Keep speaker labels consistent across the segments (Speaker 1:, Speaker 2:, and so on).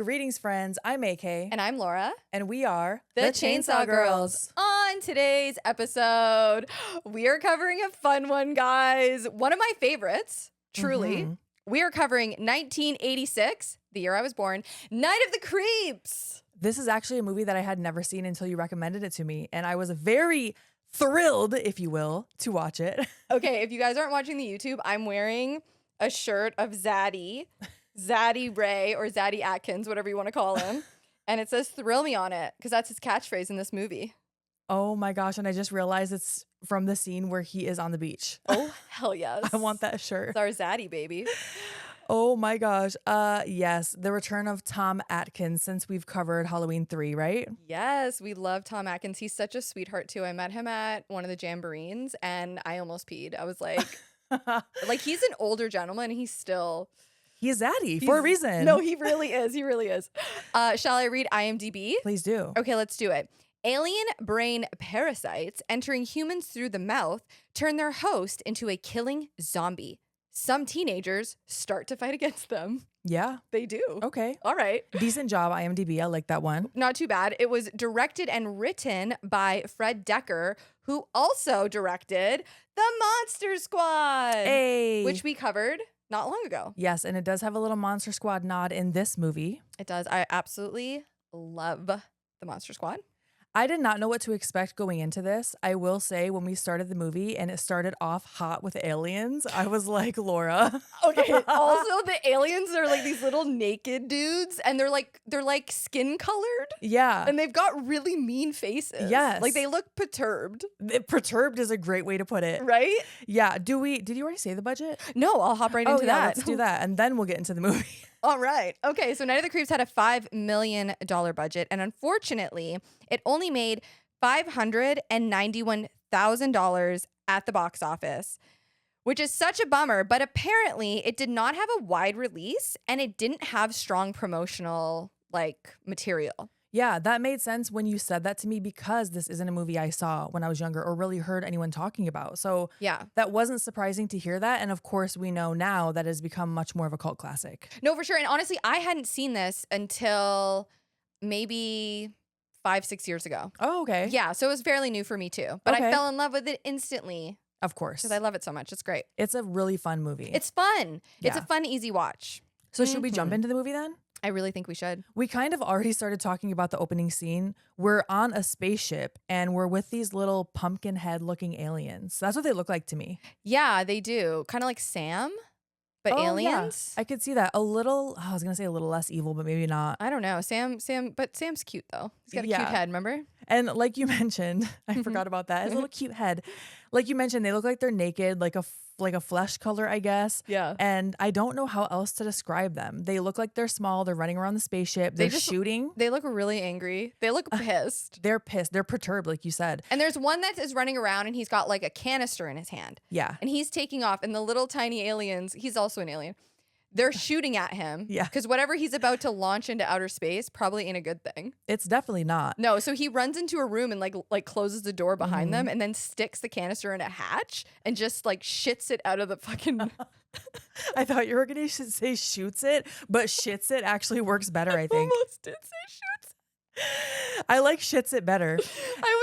Speaker 1: Greetings, friends. I'm AK.
Speaker 2: And I'm Laura.
Speaker 1: And we are
Speaker 2: the Chainsaw Girls. On today's episode, we are covering a fun one, guys. One of my favorites, truly.
Speaker 1: Mm-hmm.
Speaker 2: We are covering 1986, the year I was born, Night of the Creeps.
Speaker 1: This is actually a movie that I had never seen until you recommended it to me. And I was very thrilled, if you will, to watch it.
Speaker 2: Okay, if you guys aren't watching the YouTube, I'm wearing a shirt of Zaddy Ray, or Zaddy Atkins, whatever you want to call him. And it says "Thrill Me" on it because that's his catchphrase in this movie.
Speaker 1: Oh my gosh. And I just realized it's from the scene where he is on the beach.
Speaker 2: Oh, hell yes.
Speaker 1: I want that shirt.
Speaker 2: It's our Zaddy, baby.
Speaker 1: Oh my gosh. Yes. The return of Tom Atkins since we've covered Halloween 3, right?
Speaker 2: Yes, we love Tom Atkins. He's such a sweetheart too. I met him at one of the jamborees and I almost peed. I was like, he's an older gentleman. He's
Speaker 1: Zaddy for a reason.
Speaker 2: No, he really is. He really is. Shall I read IMDb?
Speaker 1: Please do.
Speaker 2: Okay, let's do it. Alien brain parasites entering humans through the mouth turn their host into a killing zombie. Some teenagers start to fight against them.
Speaker 1: Yeah.
Speaker 2: They do.
Speaker 1: Okay.
Speaker 2: All right.
Speaker 1: Decent job, IMDb. I like that one.
Speaker 2: Not too bad. It was directed and written by Fred Decker, who also directed The Monster Squad,
Speaker 1: Hey.
Speaker 2: which we covered not long ago.
Speaker 1: Yes, and it does have a little Monster Squad nod in this movie.
Speaker 2: It does. I absolutely love The Monster Squad.
Speaker 1: I did not know what to expect going into this. I will say when we started the movie and it started off hot with aliens, I was like, Laura.
Speaker 2: Okay. Also, the aliens are like these little naked dudes and they're like skin colored.
Speaker 1: Yeah.
Speaker 2: And they've got really mean faces.
Speaker 1: Yes.
Speaker 2: Like they look perturbed.
Speaker 1: Perturbed is a great way to put it.
Speaker 2: Right?
Speaker 1: Yeah. Did you already say the budget?
Speaker 2: No, I'll hop right into that.
Speaker 1: Let's do that. And then we'll get into the movie.
Speaker 2: All right. Okay, so Night of the Creeps had a $5 million budget, and unfortunately, it only made $591,000 at the box office, which is such a bummer, but apparently it did not have a wide release, and it didn't have strong promotional, material.
Speaker 1: Yeah, that made sense when you said that to me because this isn't a movie I saw when I was younger or really heard anyone talking about. So
Speaker 2: yeah,
Speaker 1: that wasn't surprising to hear that. And of course, we know now that has become much more of a cult classic.
Speaker 2: No, for sure. And honestly, I hadn't seen this until maybe 5-6 years ago.
Speaker 1: Oh, okay.
Speaker 2: Yeah, so it was fairly new for me too. But
Speaker 1: Okay.
Speaker 2: I fell in love with it instantly.
Speaker 1: Of course.
Speaker 2: Because I love it so much. It's great.
Speaker 1: It's a really fun movie.
Speaker 2: It's fun. It's
Speaker 1: Yeah.
Speaker 2: a fun, easy watch.
Speaker 1: So should we jump into the movie then?
Speaker 2: I really think we should.
Speaker 1: We kind of already started talking about the opening scene. We're on a spaceship and we're with these little pumpkin head looking aliens. That's what they look like to me.
Speaker 2: Yeah, they do. Kind of like Sam, but aliens.
Speaker 1: Yeah. I could see that. I was going to say a little less evil, but maybe not.
Speaker 2: I don't know. But Sam's cute though. He's got a cute head, remember?
Speaker 1: And like you mentioned, I forgot about that. His little cute head. Like you mentioned, they look like they're naked, like a flesh color, I guess.
Speaker 2: Yeah.
Speaker 1: And I don't know how else to describe them. They look like they're small. They're running around the spaceship. They're shooting.
Speaker 2: They look really angry. They look pissed.
Speaker 1: They're pissed. They're perturbed, like you said.
Speaker 2: And there's one that is running around and he's got like a canister in his hand.
Speaker 1: Yeah.
Speaker 2: And he's taking off. And the little tiny aliens, he's also an alien. They're shooting at him.
Speaker 1: Yeah.
Speaker 2: Because whatever he's about to launch into outer space probably ain't a good thing.
Speaker 1: It's definitely not.
Speaker 2: No, so he runs into a room and like closes the door behind them and then sticks the canister in a hatch and just like shits it out of the fucking
Speaker 1: I thought you were going to say shoots it, but shits it actually works better, I think.
Speaker 2: Almost did say shoots.
Speaker 1: I like shits it better.
Speaker 2: I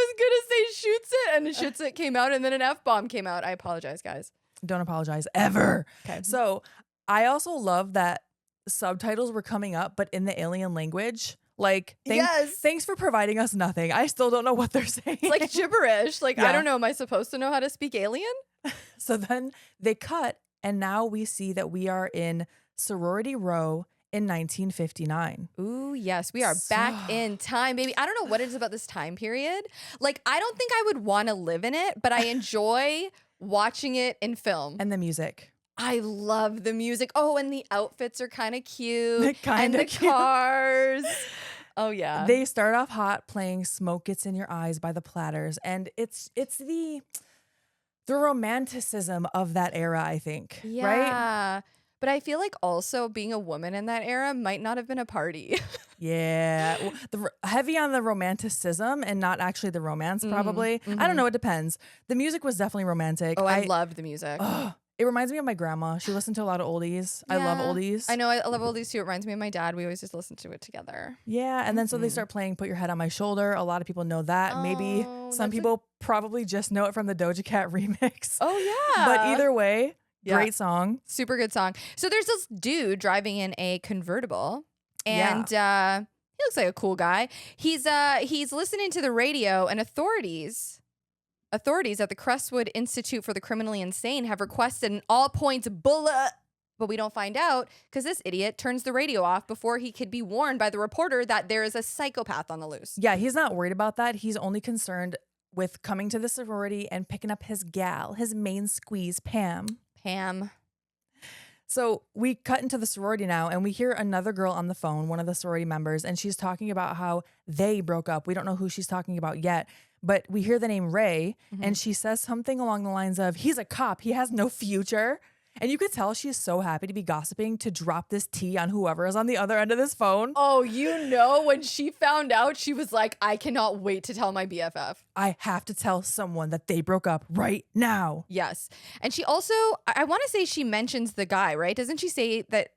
Speaker 2: was gonna say shoots it and shits it came out and then an F-bomb came out. I apologize, guys.
Speaker 1: Don't apologize ever.
Speaker 2: Okay.
Speaker 1: So I also love that subtitles were coming up, but in the alien language. Thanks for providing us nothing. I still don't know what they're saying.
Speaker 2: It's like gibberish. Like,
Speaker 1: Yeah.
Speaker 2: I don't know. Am I supposed to know how to speak alien?
Speaker 1: So then they cut, and now we see that we are in Sorority Row in 1959.
Speaker 2: Ooh, yes. We are back in time, baby. I don't know what it is about this time period. Like, I don't think I would want to live in it, but I enjoy watching it in film.
Speaker 1: And the music.
Speaker 2: I love the music. Oh, and the outfits are kind of cute.
Speaker 1: And the
Speaker 2: cars. Oh, yeah.
Speaker 1: They start off hot playing Smoke Gets in Your Eyes by the Platters. And it's the romanticism of that era, I think.
Speaker 2: Yeah.
Speaker 1: Right?
Speaker 2: But I feel like also being a woman in that era might not have been a party.
Speaker 1: Yeah. Heavy on the romanticism and not actually the romance, probably. I don't know. It depends. The music was definitely romantic.
Speaker 2: Oh, I loved the music.
Speaker 1: It reminds me of my grandma. She listened to a lot of oldies. Yeah. I love oldies.
Speaker 2: I know. I love oldies too. It reminds me of my dad. We always just listen to it together.
Speaker 1: Yeah. And then so they start playing Put Your Head on My Shoulder. A lot of people know that. Maybe some people probably just know it from the Doja Cat remix.
Speaker 2: Oh, yeah.
Speaker 1: But either way, great song.
Speaker 2: Super good song. So there's this dude driving in a convertible. And he looks like a cool guy. He's listening to the radio, and authorities at the Crestwood Institute for the Criminally Insane have requested an all-points bullet, but we don't find out because this idiot turns the radio off before he could be warned by the reporter that there is a psychopath on the loose.
Speaker 1: Yeah, he's not worried about that. He's only concerned with coming to the sorority and picking up his gal, his main squeeze, Pam. So we cut into the sorority now, and we hear another girl on the phone, one of the sorority members, and she's talking about how they broke up. We don't know who she's talking about yet, but we hear the name Ray, and she says something along the lines of, he's a cop, he has no future. And you could tell she's so happy to be gossiping to drop this tea on whoever is on the other end of this phone.
Speaker 2: Oh, you know, when she found out, she was like, I cannot wait to tell my BFF.
Speaker 1: I have to tell someone that they broke up right now.
Speaker 2: Yes. And she also, I want to say she mentions the guy, right? Doesn't she say that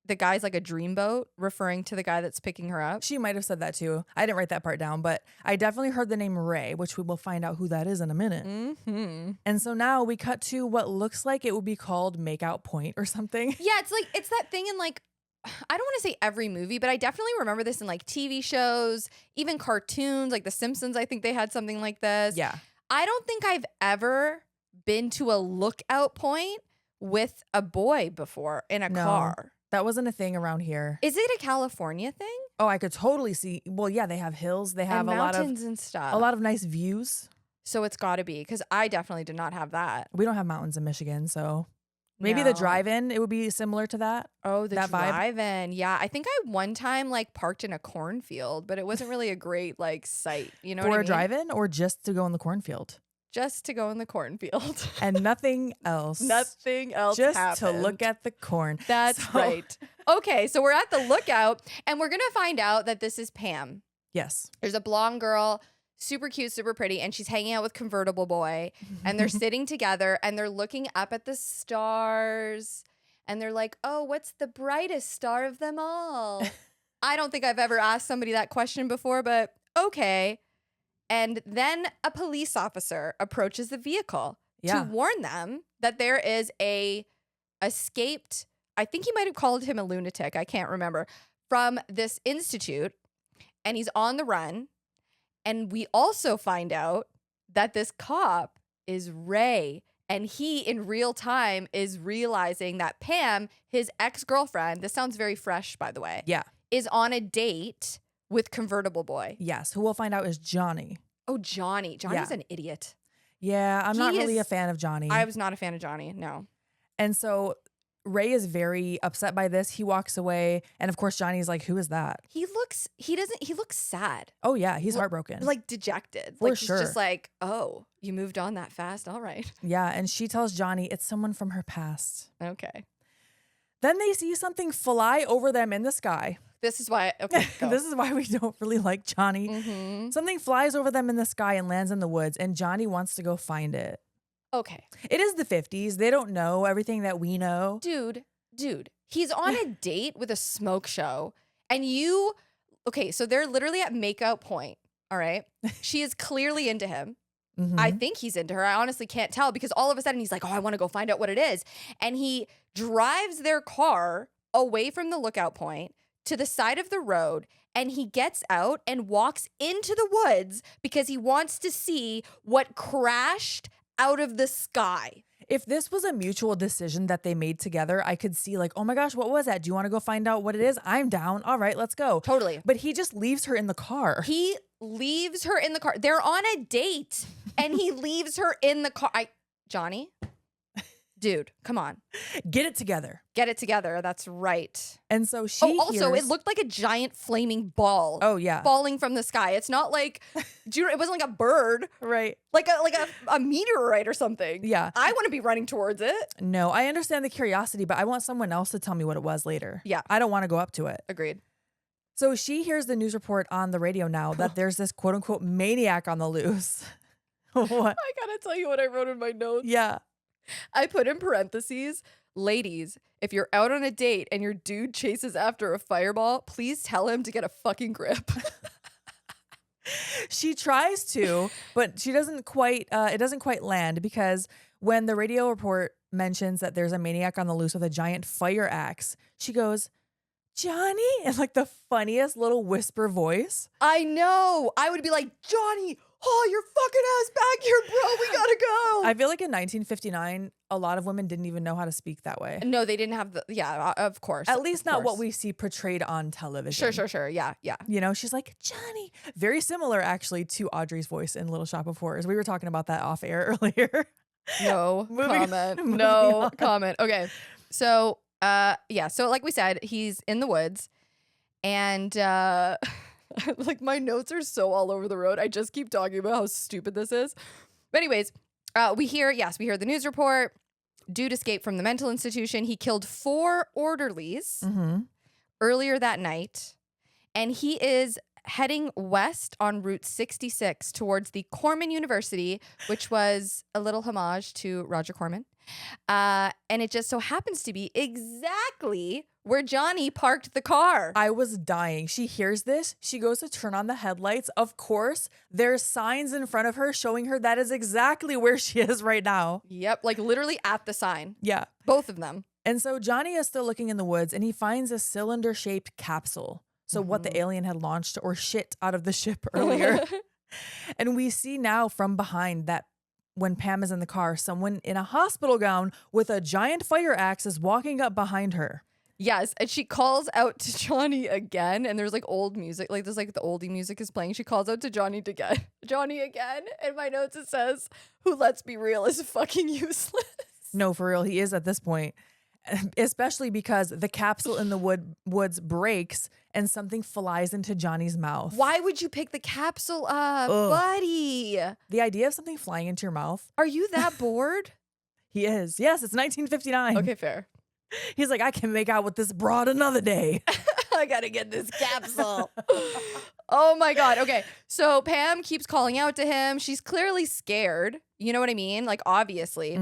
Speaker 2: the guy's like a dreamboat, referring to the guy that's picking her up?
Speaker 1: She might have said that too. I didn't write that part down, but I definitely heard the name Ray, which we will find out who that is in a minute. And so now we cut to what looks like it would be called Makeout Point or something.
Speaker 2: Yeah, it's that thing in like, I don't want to say every movie, but I definitely remember this in like TV shows, even cartoons, like The Simpsons. I think they had something like this.
Speaker 1: Yeah.
Speaker 2: I don't think I've ever been to a lookout point with a boy before in a car.
Speaker 1: That wasn't a thing around here.
Speaker 2: Is it a California thing?
Speaker 1: Oh, I could totally see. Well, yeah, they have hills. They have
Speaker 2: and mountains and stuff.
Speaker 1: A lot of nice views.
Speaker 2: So it's got to be, because I definitely did not have that.
Speaker 1: We don't have mountains in Michigan, so maybe the drive-in, it would be similar to that.
Speaker 2: Oh, the drive-in. Yeah, I think I one time like parked in a cornfield, but it wasn't really a great like site. You know what I mean?
Speaker 1: For a drive-in or just to go in the cornfield?
Speaker 2: Just to go in the cornfield.
Speaker 1: And nothing else.
Speaker 2: Nothing else
Speaker 1: just
Speaker 2: happened.
Speaker 1: To look at the corn.
Speaker 2: That's right. Okay, so we're at the lookout, and we're going to find out that this is Pam.
Speaker 1: Yes.
Speaker 2: There's a blonde girl, super cute, super pretty, and she's hanging out with Convertible Boy, and they're sitting together, and they're looking up at the stars, and they're like, oh, what's the brightest star of them all? I don't think I've ever asked somebody that question before, but okay. And then a police officer approaches the vehicle to warn them that there is a escaped, I think he might have called him a lunatic, I can't remember, from this institute, and he's on the run. And we also find out that this cop is Ray, and he in real time is realizing that Pam, his ex-girlfriend, this sounds very fresh, by the way, is on a date with Convertible Boy.
Speaker 1: Yes, who we'll find out is Johnny.
Speaker 2: Oh, Johnny. Johnny's an idiot.
Speaker 1: Yeah, I'm not really a fan of Johnny.
Speaker 2: I was not a fan of Johnny, no.
Speaker 1: And so Ray is very upset by this. He walks away, and of course Johnny's like, who is that?
Speaker 2: He looks sad.
Speaker 1: Oh yeah, he's heartbroken.
Speaker 2: Like dejected.
Speaker 1: For
Speaker 2: like
Speaker 1: sure.
Speaker 2: He's just like, oh, you moved on that fast? All right.
Speaker 1: Yeah, and she tells Johnny it's someone from her past.
Speaker 2: Okay.
Speaker 1: Then they see something fly over them in the sky.
Speaker 2: This is why, okay, go.
Speaker 1: This is why we don't really like Johnny. Something flies over them in the sky and lands in the woods, and Johnny wants to go find it.
Speaker 2: Okay.
Speaker 1: It is the 50s. They don't know everything that we know.
Speaker 2: Dude, he's on a date with a smoke show, and okay, so they're literally at makeout point, all right? She is clearly into him. I think he's into her. I honestly can't tell, because all of a sudden he's like, oh, I want to go find out what it is. And he drives their car away from the lookout point to the side of the road, and he gets out and walks into the woods because he wants to see what crashed out of the sky.
Speaker 1: If this was a mutual decision that they made together, I could see like, oh my gosh, what was that? Do you want to go find out what it is? I'm down. All right, let's go.
Speaker 2: Totally.
Speaker 1: But he just leaves her in the car.
Speaker 2: He leaves her in the car. They're on a date, and he leaves her in the car. Johnny, dude, come on.
Speaker 1: Get it together.
Speaker 2: Get it together. That's right.
Speaker 1: And so she
Speaker 2: also, it looked like a giant flaming ball.
Speaker 1: Oh, yeah.
Speaker 2: Falling from the sky. It's not like, it wasn't like a bird.
Speaker 1: Right.
Speaker 2: Like a meteorite or something.
Speaker 1: Yeah.
Speaker 2: I want to be running towards it.
Speaker 1: No, I understand the curiosity, but I want someone else to tell me what it was later.
Speaker 2: Yeah.
Speaker 1: I don't want to go up to it.
Speaker 2: Agreed.
Speaker 1: So she hears the news report on the radio now that there's this quote unquote maniac on the loose. What?
Speaker 2: I gotta tell you what I wrote in my notes.
Speaker 1: Yeah.
Speaker 2: I put in parentheses, ladies, if you're out on a date and your dude chases after a fireball, please tell him to get a fucking grip.
Speaker 1: She tries to, but she doesn't quite, it doesn't quite land, because when the radio report mentions that there's a maniac on the loose with a giant fire axe, she goes, Johnny, in like the funniest little whisper voice.
Speaker 2: I know. I would be like, Johnny, oh, your fucking ass back here, bro. We gotta go.
Speaker 1: I feel like in 1959, a lot of women didn't even know how to speak that way.
Speaker 2: No, they didn't have the, yeah, of course.
Speaker 1: At least
Speaker 2: of
Speaker 1: not what
Speaker 2: course.
Speaker 1: we see portrayed on television.
Speaker 2: Sure. Yeah.
Speaker 1: You know, she's like, Johnny. Very similar, actually, to Audrey's voice in Little Shop of Horrors. We were talking about that off air earlier.
Speaker 2: No comment.
Speaker 1: moving
Speaker 2: No
Speaker 1: on.
Speaker 2: comment. Okay. So, yeah. So like we said, he's in the woods and, like my notes are so all over the road. I just keep talking about how stupid this is. But anyways, we hear the news report. Dude escaped from the mental institution. He killed 4 orderlies earlier that night. And he is heading west on Route 66 towards the Corman University, which was a little homage to Roger Corman. And it just so happens to be exactly where Johnny parked the car.
Speaker 1: I was dying. She hears this. She goes to turn on the headlights. Of course, there's signs in front of her showing her that is exactly where she is right now.
Speaker 2: Yep, like literally at the sign.
Speaker 1: Yeah.
Speaker 2: Both of them.
Speaker 1: And so Johnny is still looking in the woods, and he finds a cylinder-shaped capsule. So what the alien had launched or shit out of the ship earlier. And we see now from behind that when Pam is in the car, someone in a hospital gown with a giant fire axe is walking up behind her.
Speaker 2: Yes, and she calls out to Johnny again, and there's like old music, like there's like the oldie music is playing. She calls out to Johnny again. In my notes it says, "Who, let's be real, is fucking useless."
Speaker 1: No, for real, he is at this point. Especially because the capsule in the woods breaks and something flies into Johnny's mouth.
Speaker 2: Why would you pick the capsule up, buddy?
Speaker 1: The idea of something flying into your mouth.
Speaker 2: Are you that bored?
Speaker 1: He is. Yes, it's 1959.
Speaker 2: Okay, fair.
Speaker 1: He's like, I can make out with this broad another day.
Speaker 2: I gotta get this capsule. Oh my God. Okay. So Pam keeps calling out to him. She's clearly scared. You know what I mean? Like, obviously.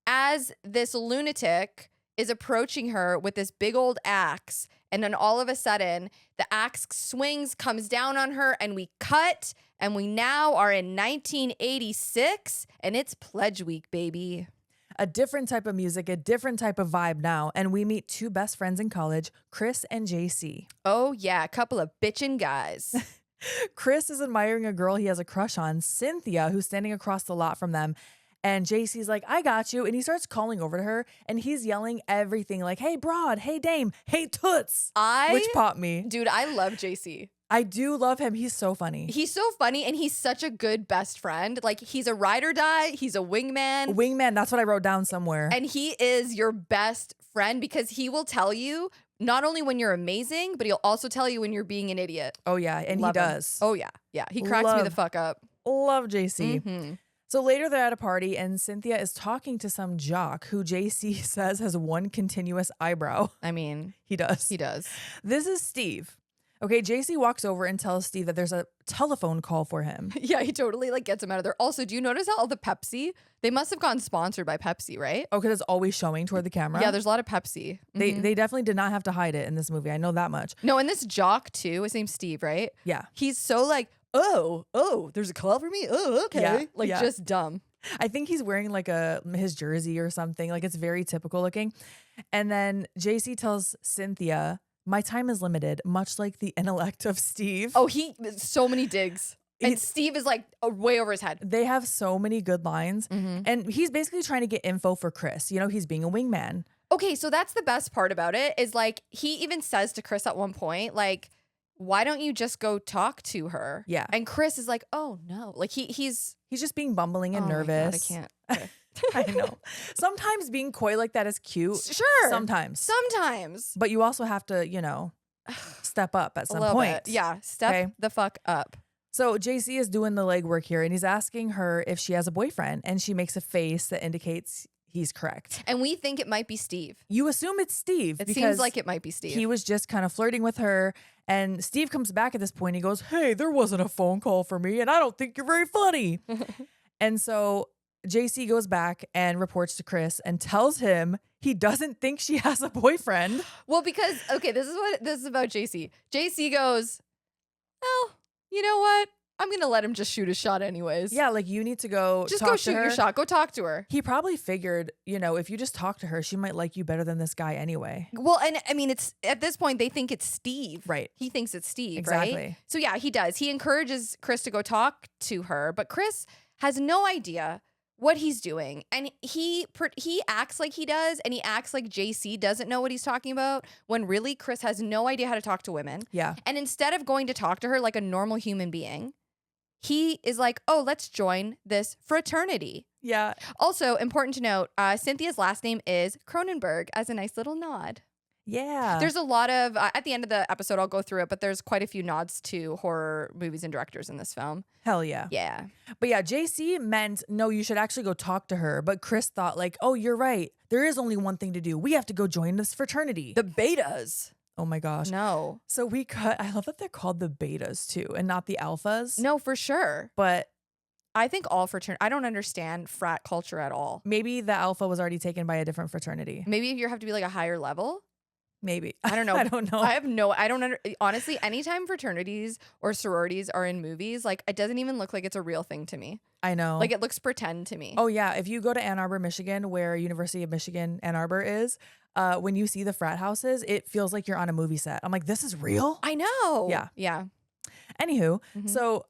Speaker 2: As this lunatic is approaching her with this big old axe, and then all of a sudden the axe swings, comes down on her, and we cut, and we now are in 1986, and it's Pledge Week, baby.
Speaker 1: A different type of music, a different type of vibe now, and we meet 2 best friends in college, Chris and JC.
Speaker 2: Oh yeah, a couple of bitchin' guys.
Speaker 1: Chris is admiring a girl he has a crush on, Cynthia, who's standing across the lot from them. And JC's like, I got you. And he starts calling over to her, and he's yelling everything like, hey, broad, hey, dame, hey, toots, which popped me.
Speaker 2: Dude, I love JC.
Speaker 1: I do love him. He's so funny.
Speaker 2: He's so funny, and he's such a good best friend. Like, he's a ride or die. He's a wingman.
Speaker 1: Wingman, that's what I wrote down somewhere.
Speaker 2: And he is your best friend because he will tell you not only when you're amazing, but he'll also tell you when you're being an idiot.
Speaker 1: Oh, yeah. And
Speaker 2: Love
Speaker 1: he
Speaker 2: him.
Speaker 1: does.
Speaker 2: Oh, yeah. Yeah. He cracks me the fuck up.
Speaker 1: Love JC.
Speaker 2: Mm-hmm.
Speaker 1: So later they're at a party, and Cynthia is talking to some jock who JC says has one continuous eyebrow.
Speaker 2: I mean,
Speaker 1: He does.
Speaker 2: he does.
Speaker 1: This is Steve. Okay, JC walks over and tells Steve that there's a telephone call for him.
Speaker 2: Yeah, he totally like gets him out of there. Also, do you notice how all the Pepsi, they must have gotten sponsored by Pepsi, right?
Speaker 1: Oh, because it's always showing toward the camera.
Speaker 2: Yeah, there's a lot of Pepsi. Mhm.
Speaker 1: They definitely did not have to hide it in this movie. I know that much.
Speaker 2: No, and this jock too, his name's Steve, right?
Speaker 1: Yeah.
Speaker 2: He's so like, oh, there's a call for me? Oh, okay.
Speaker 1: Yeah,
Speaker 2: Like
Speaker 1: yeah.
Speaker 2: just dumb.
Speaker 1: I think he's wearing like his jersey or something. Like it's very typical looking. And then JC tells Cynthia, my time is limited, much like the intellect of Steve.
Speaker 2: Oh, so many digs. And Steve is like way over his head.
Speaker 1: They have so many good lines.
Speaker 2: Mhm.
Speaker 1: And he's basically trying to get info for Chris. You know, he's being a wingman.
Speaker 2: Okay, so that's the best part about it is like he even says to Chris at one point, like, why don't you just go talk to her?
Speaker 1: Yeah.
Speaker 2: And Chris is like, oh no. Like he's
Speaker 1: just being bumbling and
Speaker 2: oh my God,
Speaker 1: nervous.
Speaker 2: I can't. Okay.
Speaker 1: I know. Sometimes being coy like that is cute.
Speaker 2: Sure.
Speaker 1: Sometimes. But you also have to, you know, step up at
Speaker 2: A
Speaker 1: some
Speaker 2: little
Speaker 1: point.
Speaker 2: bit. Yeah. Step
Speaker 1: Okay.
Speaker 2: the fuck up.
Speaker 1: So JC is doing the legwork here, and he's asking her if she has a boyfriend, and she makes a face that indicates he's correct.
Speaker 2: And we think it might be Steve.
Speaker 1: You assume it's Steve.
Speaker 2: It
Speaker 1: because
Speaker 2: seems like it might be Steve.
Speaker 1: he was just kind of flirting with her, and Steve comes back at this point. He goes, hey, there wasn't a phone call for me, and I don't think you're very funny. And so JC goes back and reports to Chris and tells him he doesn't think she has a boyfriend.
Speaker 2: Well, because, okay, this is about JC. JC goes, well, you know what? I'm going to let him just shoot his shot anyways.
Speaker 1: Yeah, like you need to go
Speaker 2: just
Speaker 1: talk
Speaker 2: go
Speaker 1: to
Speaker 2: shoot
Speaker 1: her.
Speaker 2: your shot. Go talk to her.
Speaker 1: He probably figured, if you just talk to her, she might like you better than this guy anyway.
Speaker 2: Well, and I mean, it's at this point, they think it's Steve.
Speaker 1: Right.
Speaker 2: He thinks it's Steve,
Speaker 1: Exactly.
Speaker 2: right? So yeah, he does. He encourages Chris to go talk to her, but Chris has no idea what he's doing. And he acts like he does, and he acts like JC doesn't know what he's talking about, when really Chris has no idea how to talk to women.
Speaker 1: Yeah.
Speaker 2: And instead of going to talk to her like a normal human being, he is like, oh, let's join this fraternity.
Speaker 1: Yeah.
Speaker 2: Also, important to note, Cynthia's last name is Cronenberg, as a nice little nod.
Speaker 1: Yeah.
Speaker 2: There's a lot of, at the end of the episode, I'll go through it, but there's quite a few nods to horror movies and directors in this film.
Speaker 1: Hell yeah.
Speaker 2: Yeah.
Speaker 1: But yeah, JC meant, no, you should actually go talk to her. But Chris thought like, oh, you're right. There is only one thing to do. We have to go join this fraternity.
Speaker 2: The betas.
Speaker 1: Oh my gosh.
Speaker 2: No.
Speaker 1: So I love that they're called the betas too and not the alphas.
Speaker 2: No, for sure.
Speaker 1: But
Speaker 2: I think all fraternity, I don't understand frat culture at all.
Speaker 1: maybe the alpha was already taken by a different fraternity.
Speaker 2: Maybe you have to be like a higher level.
Speaker 1: Maybe.
Speaker 2: I don't know.
Speaker 1: I don't know.
Speaker 2: Honestly, anytime fraternities or sororities are in movies, like it doesn't even look like it's a real thing to me.
Speaker 1: I know.
Speaker 2: Like it looks pretend to me.
Speaker 1: Oh yeah. If you go to Ann Arbor, Michigan, where University of Michigan, Ann Arbor is, when you see the frat houses, it feels like you're on a movie set. I'm like, this is real?
Speaker 2: I know.
Speaker 1: Yeah.
Speaker 2: Yeah.
Speaker 1: Anywho,
Speaker 2: Mhm.
Speaker 1: so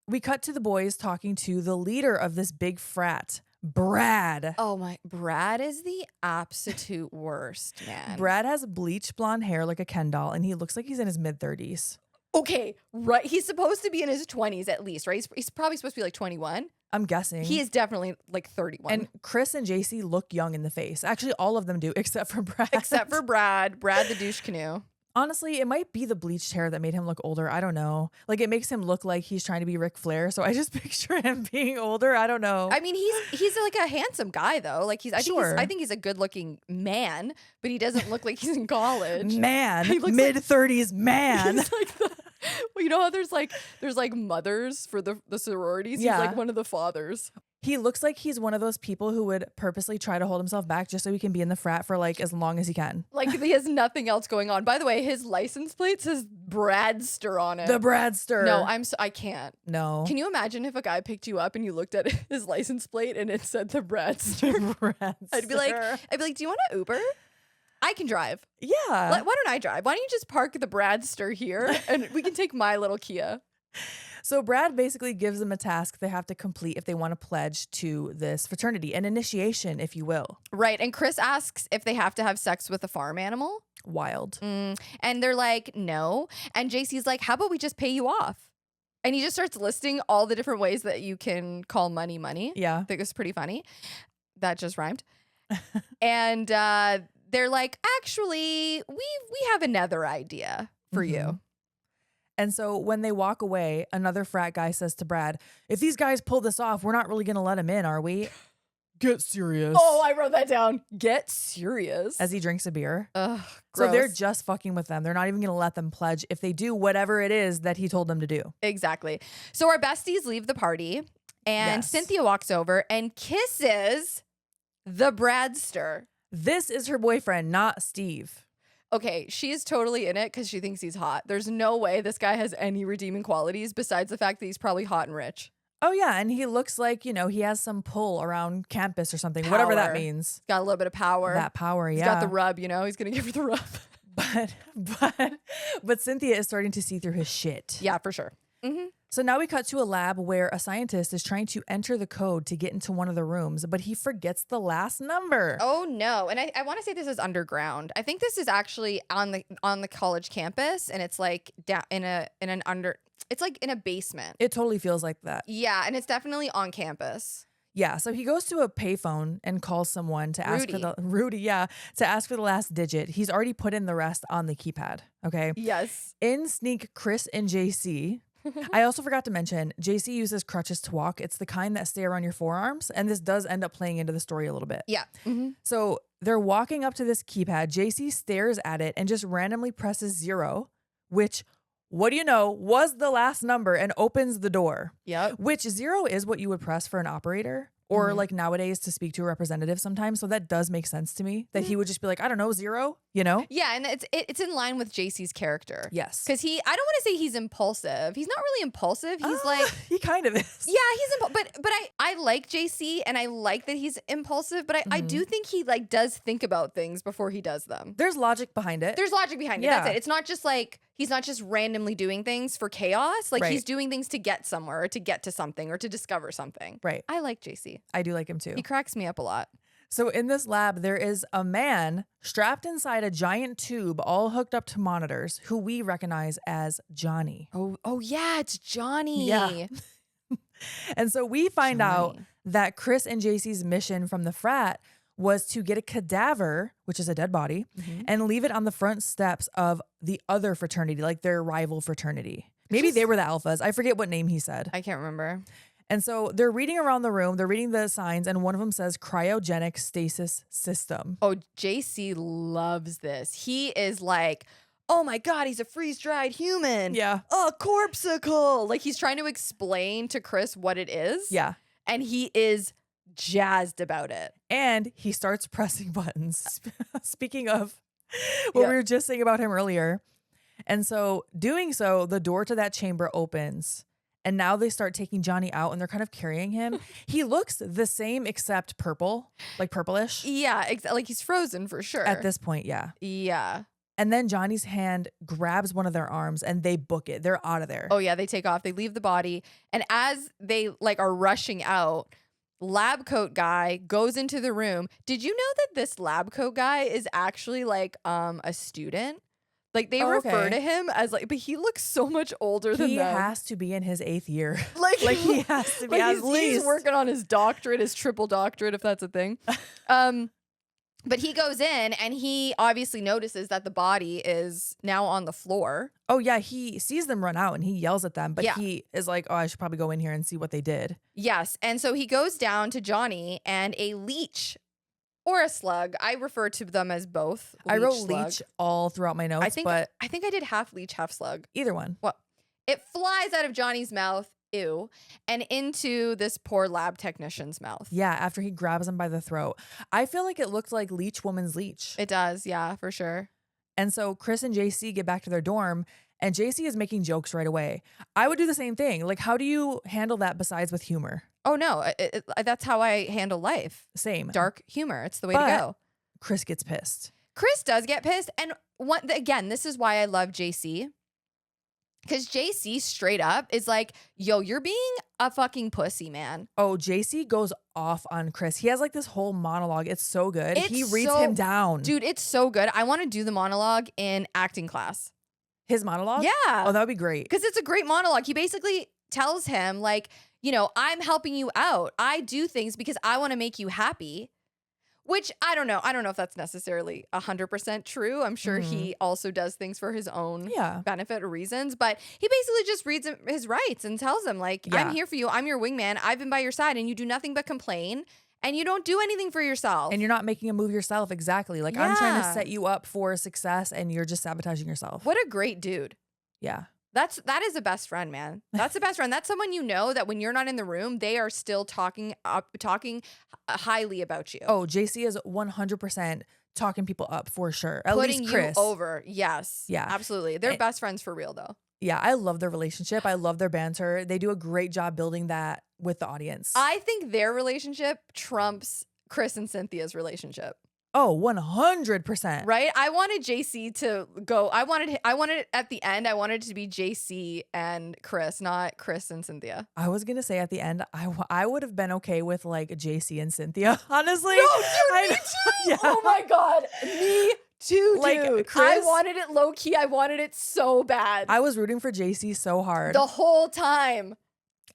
Speaker 1: we cut to the boys talking to the leader of this big frat, Brad.
Speaker 2: Oh my, Brad is the absolute worst, man.
Speaker 1: Brad has bleached blonde hair like a Ken doll, and he looks like he's in his mid-30s.
Speaker 2: Okay, right. He's supposed to be in his 20s at least, right? He's probably supposed to be like 21.
Speaker 1: I'm guessing.
Speaker 2: He is definitely like 31.
Speaker 1: And Chris and JC look young in the face. Actually, all of them do, except for Brad.
Speaker 2: Except for Brad the douche canoe.
Speaker 1: Honestly, it might be the bleached hair that made him look older. I don't know. Like it makes him look like he's trying to be Ric Flair. So I just picture him being older. I don't know.
Speaker 2: I mean, he's like a handsome guy though. Like I think he's a good looking man, but he doesn't look like he's in college.
Speaker 1: Man,
Speaker 2: He looks
Speaker 1: mid-30s man.
Speaker 2: He's like well, you know how there's like mothers for the sororities?
Speaker 1: Yeah.
Speaker 2: He's like one of the fathers.
Speaker 1: He looks like he's one of those people who would purposely try to hold himself back just so he can be in the frat for like as long as he can.
Speaker 2: Like he has nothing else going on. By the way, his license plate says Bradster on it.
Speaker 1: The Bradster.
Speaker 2: No, I can't.
Speaker 1: No.
Speaker 2: Can you imagine if a guy picked you up and you looked at his license plate and it said the Bradster?
Speaker 1: Bradster.
Speaker 2: I'd be like, do you want to Uber? I can drive.
Speaker 1: Yeah.
Speaker 2: Why don't I drive? Why don't you just park the Bradster here and we can take my little Kia?
Speaker 1: So Brad basically gives them a task they have to complete if they want to pledge to this fraternity, an initiation, if you will.
Speaker 2: Right. And Chris asks if they have to have sex with a farm animal.
Speaker 1: Wild.
Speaker 2: And they're like, no. And JC's like, how about we just pay you off? And he just starts listing all the different ways that you can call money money.
Speaker 1: Yeah.
Speaker 2: I think it's pretty funny. That just rhymed. And they're like, actually, we have another idea for you.
Speaker 1: And so when they walk away, another frat guy says to Brad, if these guys pull this off, we're not really going to let them in, are we? Get serious.
Speaker 2: Oh, I wrote that down. Get serious.
Speaker 1: As he drinks a beer.
Speaker 2: Ugh,
Speaker 1: So they're
Speaker 2: gross.
Speaker 1: just fucking with them. They're not even going to let them pledge if they do whatever it is that he told them to do.
Speaker 2: Exactly. So our besties leave the party and
Speaker 1: Yes.
Speaker 2: Cynthia walks over and kisses the Bradster.
Speaker 1: This is her boyfriend, not Steve.
Speaker 2: Okay, she is totally in it because she thinks he's hot. There's no way this guy has any redeeming qualities besides the fact that he's probably hot and rich.
Speaker 1: Oh, yeah. And he looks like, he has some pull around campus or something, whatever that
Speaker 2: Power.
Speaker 1: means.
Speaker 2: Got a little bit of power.
Speaker 1: That power,
Speaker 2: He's
Speaker 1: yeah.
Speaker 2: got the rub, He's going to give her the rub.
Speaker 1: But Cynthia is starting to see through his shit.
Speaker 2: Yeah, for sure.
Speaker 1: So now we cut to a lab where a scientist is trying to enter the code to get into one of the rooms, but he forgets the last number.
Speaker 2: Oh, no. And I want to say this is underground. I think this is actually on the college campus, and it's like down it's like in a basement.
Speaker 1: It totally feels like that.
Speaker 2: Yeah, and it's definitely on campus.
Speaker 1: Yeah, so he goes to a payphone and calls someone to ask for to ask for the last digit. He's already put in the rest on the keypad, okay?
Speaker 2: Yes.
Speaker 1: In sneak Chris and JC. I also forgot to mention, JC uses crutches to walk. It's the kind that stay around your forearms, and this does end up playing into the story a little bit.
Speaker 2: Yeah.
Speaker 1: So they're walking up to this keypad. JC stares at it and just randomly presses 0, which, what do you know, was the last number and opens the door.
Speaker 2: Yep.
Speaker 1: Which 0 is what you would press for an operator. or like nowadays to speak to a representative sometimes. So that does make sense to me that he would just be like, I don't know, 0, you know?
Speaker 2: Yeah, and it's in line with JC's character.
Speaker 1: Yes.
Speaker 2: Because I don't want to say he's impulsive. He's not really impulsive. He's like,
Speaker 1: he kind of is.
Speaker 2: yeah, he's but I like JC and I like that he's impulsive, but I do think he like does think about things before he does them.
Speaker 1: There's logic behind it.
Speaker 2: There's logic behind it. That's it. It's not just like, he's not just randomly doing things for chaos. Like he's doing things to get somewhere or to get to something or to discover something.
Speaker 1: Right.
Speaker 2: I like JC.
Speaker 1: I do like him too.
Speaker 2: He cracks me up a lot.
Speaker 1: So in this lab, there is a man strapped inside a giant tube, all hooked up to monitors, who we recognize as Johnny.
Speaker 2: Oh yeah, it's Johnny.
Speaker 1: Yeah. And so we find out that Chris and JC's mission from the frat was to get a cadaver, which is a dead body, and leave it on the front steps of the other fraternity, like their rival fraternity. Maybe they were the alphas. I forget what name he said.
Speaker 2: I can't remember.
Speaker 1: And so they're reading around the room. They're reading the signs, and one of them says cryogenic stasis system.
Speaker 2: Oh, JC loves this. He is like, oh my God, he's a freeze-dried human.
Speaker 1: Yeah.
Speaker 2: A corpsicle. Like he's trying to explain to Chris what it is.
Speaker 1: Yeah.
Speaker 2: And he is jazzed about it.
Speaker 1: And he starts pressing buttons. Speaking of what we were just saying about him earlier. And so doing so, the door to that chamber opens. And now they start taking Johnny out and they're kind of carrying him. He looks the same except purple, like purplish.
Speaker 2: Yeah, like he's frozen for sure.
Speaker 1: At this point, yeah.
Speaker 2: Yeah.
Speaker 1: And then Johnny's hand grabs one of their arms and they book it. They're out of there.
Speaker 2: Oh yeah, they take off. They leave the body. And as they like are rushing out, lab coat guy goes into the room. Did you know that this lab coat guy is actually like a student? Like they refer to him as like, but he looks so much older than them.
Speaker 1: He has to be in his 8th year.
Speaker 2: Like
Speaker 1: he has to be
Speaker 2: like
Speaker 1: at least.
Speaker 2: He's working on his doctorate, his triple doctorate, if that's a thing. But he goes in and he obviously notices that the body is now on the floor.
Speaker 1: Oh yeah, he sees them run out and he yells at them, but he is like, oh, I should probably go in here and see what they did.
Speaker 2: Yes. And so he goes down to Johnny and a leech or a slug. I refer to them as both.
Speaker 1: I wrote
Speaker 2: slug.
Speaker 1: leech all throughout my notes, but
Speaker 2: I think I did half leech, half slug.
Speaker 1: Either one.
Speaker 2: Well, it flies out of Johnny's mouth, ew, and into this poor lab technician's mouth.
Speaker 1: Yeah, after he grabs him by the throat. I feel like it looked like Leech Woman's leech.
Speaker 2: It does, yeah, for sure.
Speaker 1: And so Chris and JC get back to their dorm and JC is making jokes right away. I would do the same thing. Like, how do you handle that besides with humor?
Speaker 2: Oh, no, that's how I handle life.
Speaker 1: Same.
Speaker 2: Dark humor. It's the way to go.
Speaker 1: Chris gets pissed.
Speaker 2: Chris does get pissed. And again, this is why I love JC. Because JC straight up is like, yo, you're being a fucking pussy, man.
Speaker 1: Oh, JC goes off on Chris. He has like this whole monologue. It's so good. He reads him down.
Speaker 2: Dude, it's so good. I want to do the monologue in acting class.
Speaker 1: His monologue?
Speaker 2: Yeah.
Speaker 1: Oh, that would be great.
Speaker 2: Because it's a great monologue. He basically tells him like, you know, I'm helping you out. I do things because I want to make you happy. Which I don't know. I don't know if that's necessarily 100% true. I'm sure he also does things for his own benefit or reasons. But he basically just reads his rights and tells him, like, I'm here for you. I'm your wingman. I've been by your side and you do nothing but complain. And you don't do anything for yourself.
Speaker 1: And you're not making a move yourself. Exactly. Like, I'm trying to set you up for success and you're just sabotaging yourself.
Speaker 2: What a great dude.
Speaker 1: Yeah.
Speaker 2: That is a best friend, man. That's a best friend. That's someone you know that when you're not in the room, they are still talking highly about you.
Speaker 1: Oh, JC is 100% talking people up for sure. At
Speaker 2: Putting
Speaker 1: least Chris.
Speaker 2: you over. Yes.
Speaker 1: Yeah.
Speaker 2: Absolutely. They're best friends for real, though.
Speaker 1: Yeah, I love their relationship. I love their banter. They do a great job building that with the audience.
Speaker 2: I think their relationship trumps Chris and Cynthia's relationship.
Speaker 1: Oh, 100%.
Speaker 2: Right? I wanted JC to go. I wanted it at the end. I wanted it to be JC and Chris, not Chris and Cynthia.
Speaker 1: I was going to say at the end, I would have been okay with like JC and Cynthia, honestly.
Speaker 2: No, dude, me too. Yeah. Oh my God. Me too,
Speaker 1: like,
Speaker 2: dude.
Speaker 1: Chris,
Speaker 2: I wanted it low key. I wanted it so bad.
Speaker 1: I was rooting for JC so hard.
Speaker 2: The whole time.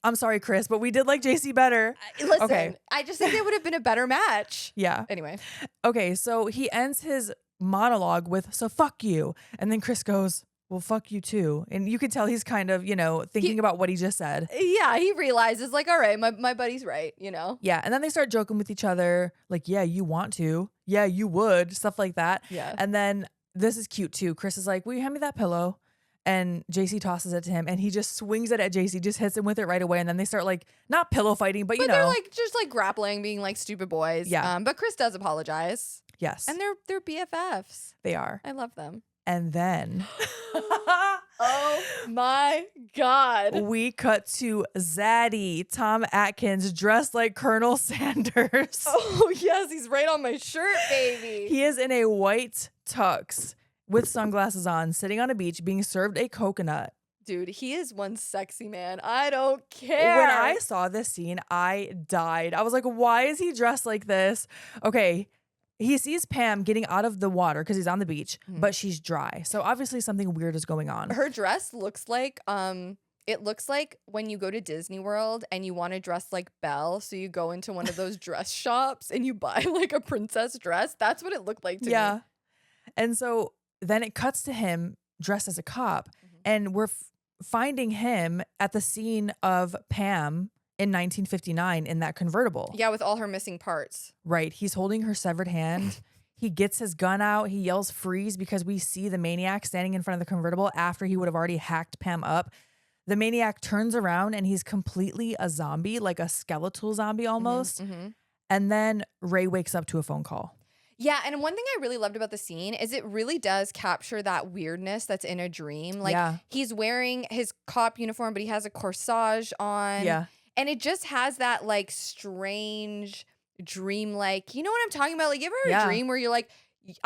Speaker 1: I'm sorry, Chris, but we did like JC better.
Speaker 2: Listen,
Speaker 1: okay.
Speaker 2: I just think they would have been a better match.
Speaker 1: Yeah.
Speaker 2: Anyway.
Speaker 1: Okay, so he ends his monologue with, so fuck you. And then Chris goes, well, fuck you too. And you can tell he's kind of, thinking about what he just said.
Speaker 2: Yeah, he realizes like, all right, my buddy's right,
Speaker 1: Yeah, and then they start joking with each other. Like, yeah, you want to. Yeah, you would. Stuff like that.
Speaker 2: Yeah.
Speaker 1: And then this is cute too. Chris is like, will you hand me that pillow? And JC tosses it to him and he just swings it at JC, just hits him with it right away. And then they start like, not pillow fighting, but you know.
Speaker 2: They're like just like grappling, being like stupid boys.
Speaker 1: Yeah.
Speaker 2: But Chris does apologize.
Speaker 1: Yes.
Speaker 2: And they're BFFs.
Speaker 1: They are.
Speaker 2: I love them.
Speaker 1: And then
Speaker 2: oh my God.
Speaker 1: we cut to Zaddy, Tom Atkins, dressed like Colonel Sanders.
Speaker 2: Oh, yes. He's right on my shirt, baby.
Speaker 1: He is in a white tux with sunglasses on, sitting on a beach, being served a coconut.
Speaker 2: Dude, he is one sexy man. I don't care.
Speaker 1: When I saw this scene, I died. I was like, why is he dressed like this? Okay. He sees Pam getting out of the water because he's on the beach, but she's dry. So obviously something weird is going on.
Speaker 2: Her dress looks like it looks like when you go to Disney World and you want to dress like Belle, so you go into one of those dress shops and you buy like a princess dress. That's what it looked like to me.
Speaker 1: And so then it cuts to him dressed as a cop, and we're finding him at the scene of Pam in 1959 in that convertible.
Speaker 2: Yeah, with all her missing parts.
Speaker 1: Right. He's holding her severed hand. He gets his gun out. He yells freeze because we see the maniac standing in front of the convertible after he would have already hacked Pam up. The maniac turns around and he's completely a zombie, like a skeletal zombie almost. And then Ray wakes up to a phone call.
Speaker 2: Yeah, and one thing I really loved about the scene is it really does capture that weirdness that's in a dream. Like he's wearing his cop uniform, but he has a corsage on.
Speaker 1: Yeah.
Speaker 2: And it just has that like strange dream-like, you know what I'm talking about? Like, you ever had a dream where you're like,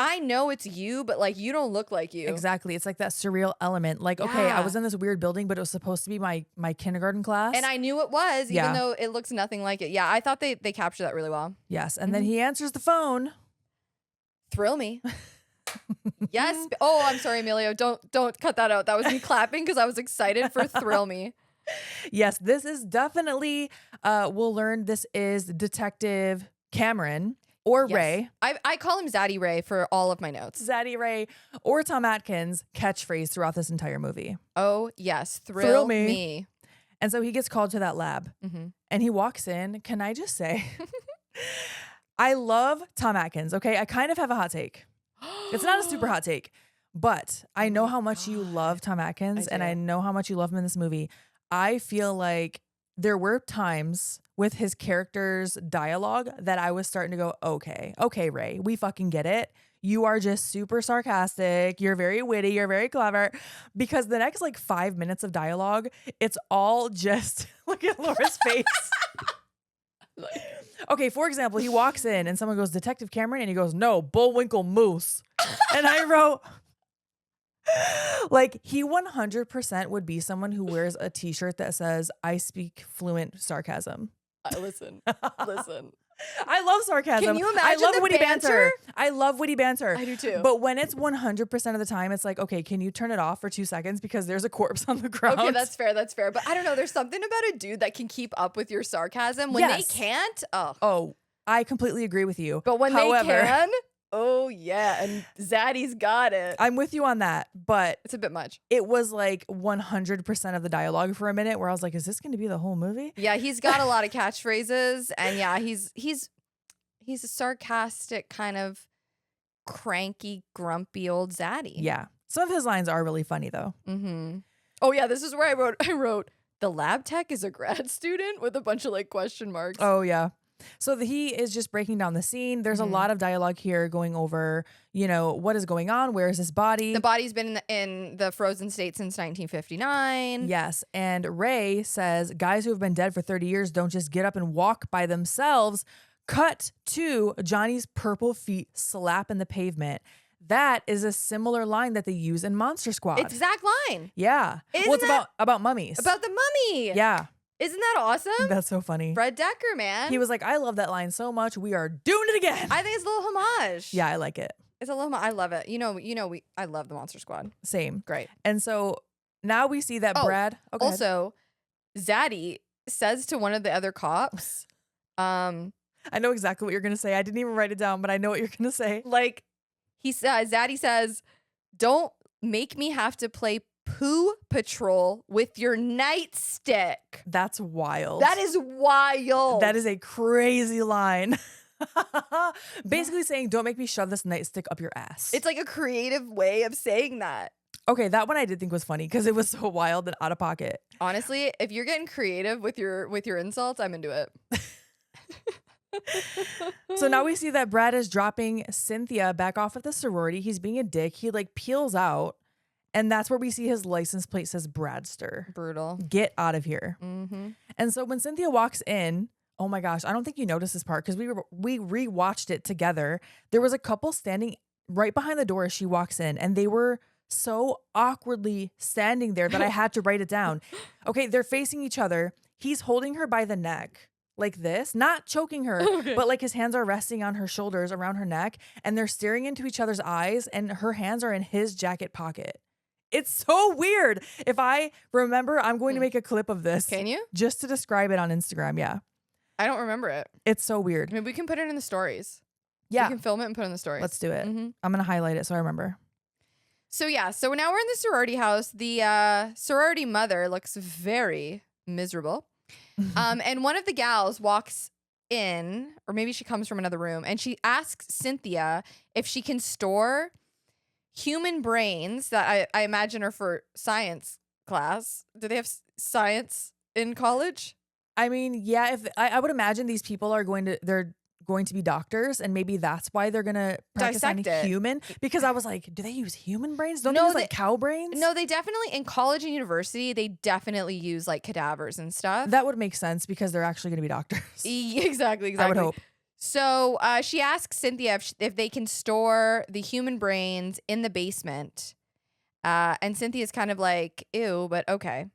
Speaker 2: I know it's you, but like you don't look like you.
Speaker 1: Exactly. It's like that surreal element. Like, okay, I was in this weird building, but it was supposed to be my kindergarten class.
Speaker 2: And I knew it was, even though it looks nothing like it. Yeah, I thought they captured that really well.
Speaker 1: Yes. And then he answers the phone.
Speaker 2: Thrill me. Yes. Oh, I'm sorry, Emilio. Don't cut that out. That was me clapping because I was excited for Thrill Me.
Speaker 1: Yes, this is definitely, we'll learn this is Detective Cameron or Ray.
Speaker 2: I call him Zaddy Ray for all of my notes.
Speaker 1: Zaddy Ray or Tom Atkins catchphrase throughout this entire movie.
Speaker 2: Oh, yes. Thrill me.
Speaker 1: And so he gets called to that lab and he walks in. Can I just say, I love Tom Atkins. Okay. I kind of have a hot take. It's not a super hot take, but I know how much you love Tom Atkins and I know how much you love him in this movie. I feel like there were times with his character's dialogue that I was starting to go, okay, Ray, we fucking get it. You are just super sarcastic. You're very witty. You're very clever. Because the next like 5 minutes of dialogue, it's all just, look at Laura's face. Okay, for example, he walks in and someone goes, Detective Cameron? And he goes, no, Bullwinkle Moose. And I wrote, like, he 100% would be someone who wears a t-shirt that says, I speak fluent sarcasm.
Speaker 2: Listen.
Speaker 1: I love sarcasm.
Speaker 2: Can you imagine
Speaker 1: I love
Speaker 2: the
Speaker 1: witty
Speaker 2: banter?
Speaker 1: I love witty banter.
Speaker 2: I do too.
Speaker 1: But when it's 100% of the time, it's like, okay, can you turn it off for 2 seconds because there's a corpse on the ground?
Speaker 2: Okay, that's fair. But I don't know. There's something about a dude that can keep up with your sarcasm. When they can't,
Speaker 1: oh, I completely agree with you.
Speaker 2: But when they can, oh yeah, and Zaddy's got it.
Speaker 1: I'm with you on that, but
Speaker 2: it's a bit much.
Speaker 1: It was like 100% of the dialogue for a minute where I was like, is this going to be the whole movie?
Speaker 2: Yeah, he's got a lot of catchphrases, and yeah, he's a sarcastic kind of cranky, grumpy old Zaddy.
Speaker 1: Yeah, some of his lines are really funny though.
Speaker 2: Oh yeah, this is where I wrote the lab tech is a grad student with a bunch of like question marks.
Speaker 1: Oh yeah. So he is just breaking down the scene. There's a lot of dialogue here going over, you know, what is going on? Where is this body?
Speaker 2: The body's been in the frozen state since 1959.
Speaker 1: Yes. And Ray says guys who have been dead for 30 years don't just get up and walk by themselves. Cut to Johnny's purple feet slap in the pavement. That is a similar line that they use in Monster Squad.
Speaker 2: It's Zach line.
Speaker 1: Yeah.
Speaker 2: Isn't
Speaker 1: well, it's about mummies.
Speaker 2: About the mummy.
Speaker 1: Yeah.
Speaker 2: Isn't that awesome?
Speaker 1: That's so funny.
Speaker 2: Fred Decker, man.
Speaker 1: He was like, I love that line so much. We are doing it again.
Speaker 2: I think it's a little homage.
Speaker 1: Yeah, I like it.
Speaker 2: It's a little I love it. I love the Monster Squad.
Speaker 1: Same.
Speaker 2: Great.
Speaker 1: And so now we see that Brad.
Speaker 2: Okay. Also, Zaddy says to one of the other cops,
Speaker 1: I know exactly what you're going to say. I didn't even write it down, but I know what you're going to say.
Speaker 2: Like, Zaddy says, don't make me have to play Poo Patrol with your nightstick.
Speaker 1: That's wild.
Speaker 2: That is wild.
Speaker 1: That is a crazy line. Basically saying, don't make me shove this nightstick up your ass.
Speaker 2: It's like a creative way of saying that.
Speaker 1: Okay, that one I did think was funny because it was so wild and out of pocket.
Speaker 2: Honestly, if you're getting creative with your insults, I'm into it.
Speaker 1: So now we see that Brad is dropping Cynthia back off at the sorority. He's being a dick. He like peels out, and that's where we see his license plate says Bradster.
Speaker 2: Brutal.
Speaker 1: Get out of here.
Speaker 2: Mm-hmm.
Speaker 1: And so when Cynthia walks in, oh my gosh, I don't think you noticed this part because we rewatched it together. There was a couple standing right behind the door as she walks in, and they were so awkwardly standing there that I had to write it down. Okay, they're facing each other. He's holding her by the neck like this, not choking her, but like his hands are resting on her shoulders around her neck, and they're staring into each other's eyes, and her hands are in his jacket pocket. It's so weird. If I remember, I'm going to make a clip of this.
Speaker 2: Can you?
Speaker 1: Just to describe it on Instagram. Yeah.
Speaker 2: I don't remember it.
Speaker 1: It's so weird.
Speaker 2: I mean, we can put it in the stories.
Speaker 1: Yeah.
Speaker 2: We can film it and put it in the stories.
Speaker 1: Let's do it.
Speaker 2: Mm-hmm.
Speaker 1: I'm going to highlight it so I remember.
Speaker 2: So yeah, so now we're in the sorority house. The sorority mother looks very miserable. And one of the gals walks in, or maybe she comes from another room, and she asks Cynthia if she can store human brains that I imagine are for science class. Do they have science in college?
Speaker 1: I mean, yeah, if I would imagine these people are they're going to be doctors, and maybe that's why they're gonna practice on
Speaker 2: Dissect it.
Speaker 1: human. Because I was like, do they use human brains? Don't
Speaker 2: No,
Speaker 1: they use like cow brains?
Speaker 2: No, they definitely, in college and university, they definitely use like cadavers and stuff.
Speaker 1: That would make sense because they're actually gonna be doctors.
Speaker 2: Exactly.
Speaker 1: I would hope.
Speaker 2: So she asks Cynthia if they can store the human brains in the basement. And Cynthia's kind of like, ew, but okay.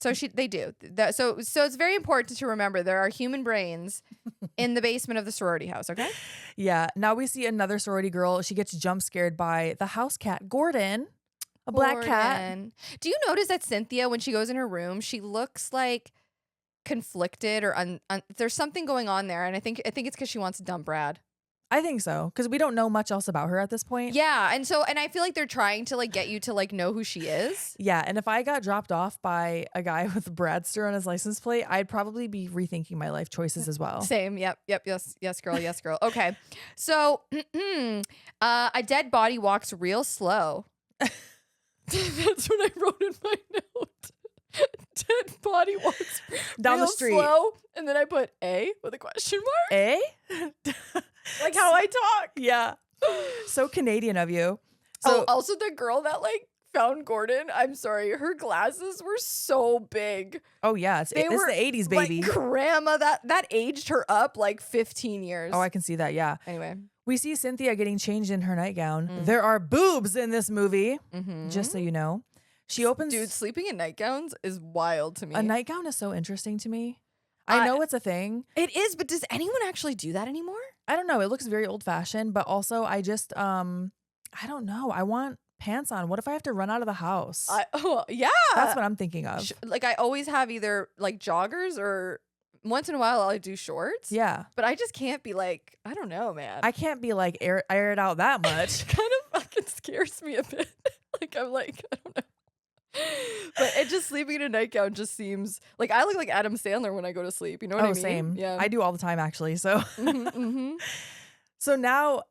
Speaker 2: So they do. So it's very important to remember there are human brains in the basement of the sorority house, okay?
Speaker 1: Yeah. Now we see another sorority girl. She gets jump scared by the house cat, Gordon, a black cat.
Speaker 2: Do you notice that Cynthia, when she goes in her room, she looks like conflicted or there's something going on there, and I think it's because she wants to dump Brad.
Speaker 1: I think so, because we don't know much else about her at this point.
Speaker 2: Yeah, and I feel like they're trying to like get you to like know who she is.
Speaker 1: Yeah, and if I got dropped off by a guy with Bradster on his license plate, I'd probably be rethinking my life choices as well.
Speaker 2: Same. Yep. Yes, girl. Yes, girl. Okay. So, a dead body walks real slow. That's what I wrote in my note. Dead body walks
Speaker 1: down
Speaker 2: real
Speaker 1: the street.
Speaker 2: Slow, and then I put A with a question mark.
Speaker 1: A?
Speaker 2: Like how I talk.
Speaker 1: Yeah. So Canadian of you. So
Speaker 2: also the girl that like found Gordon, I'm sorry, her glasses were so big.
Speaker 1: Oh yeah, it's the 80s, baby.
Speaker 2: Like grandma, that aged her up like 15 years.
Speaker 1: Oh, I can see that, yeah.
Speaker 2: Anyway.
Speaker 1: We see Cynthia getting changed in her nightgown. There are boobs in this movie,
Speaker 2: Mm-hmm.
Speaker 1: just so you know. She opens...
Speaker 2: Dude, sleeping in nightgowns is wild to me.
Speaker 1: A nightgown is so interesting to me. I know it's a thing.
Speaker 2: It is, but does anyone actually do that anymore?
Speaker 1: I don't know. It looks very old fashioned, but also I just, I don't know. I want pants on. What if I have to run out of the house?
Speaker 2: Yeah.
Speaker 1: That's what I'm thinking of.
Speaker 2: Like I always have either like joggers or once in a while I'll do shorts.
Speaker 1: Yeah.
Speaker 2: But I just can't be like, I don't know, man.
Speaker 1: I can't be like air it out that much.
Speaker 2: It kind of fucking scares me a bit. Like I'm like, I don't know. But it just sleeping in a nightgown just seems like I look like Adam Sandler when I go to sleep. You know what I mean?
Speaker 1: Same.
Speaker 2: Yeah.
Speaker 1: I do all the time actually. So So now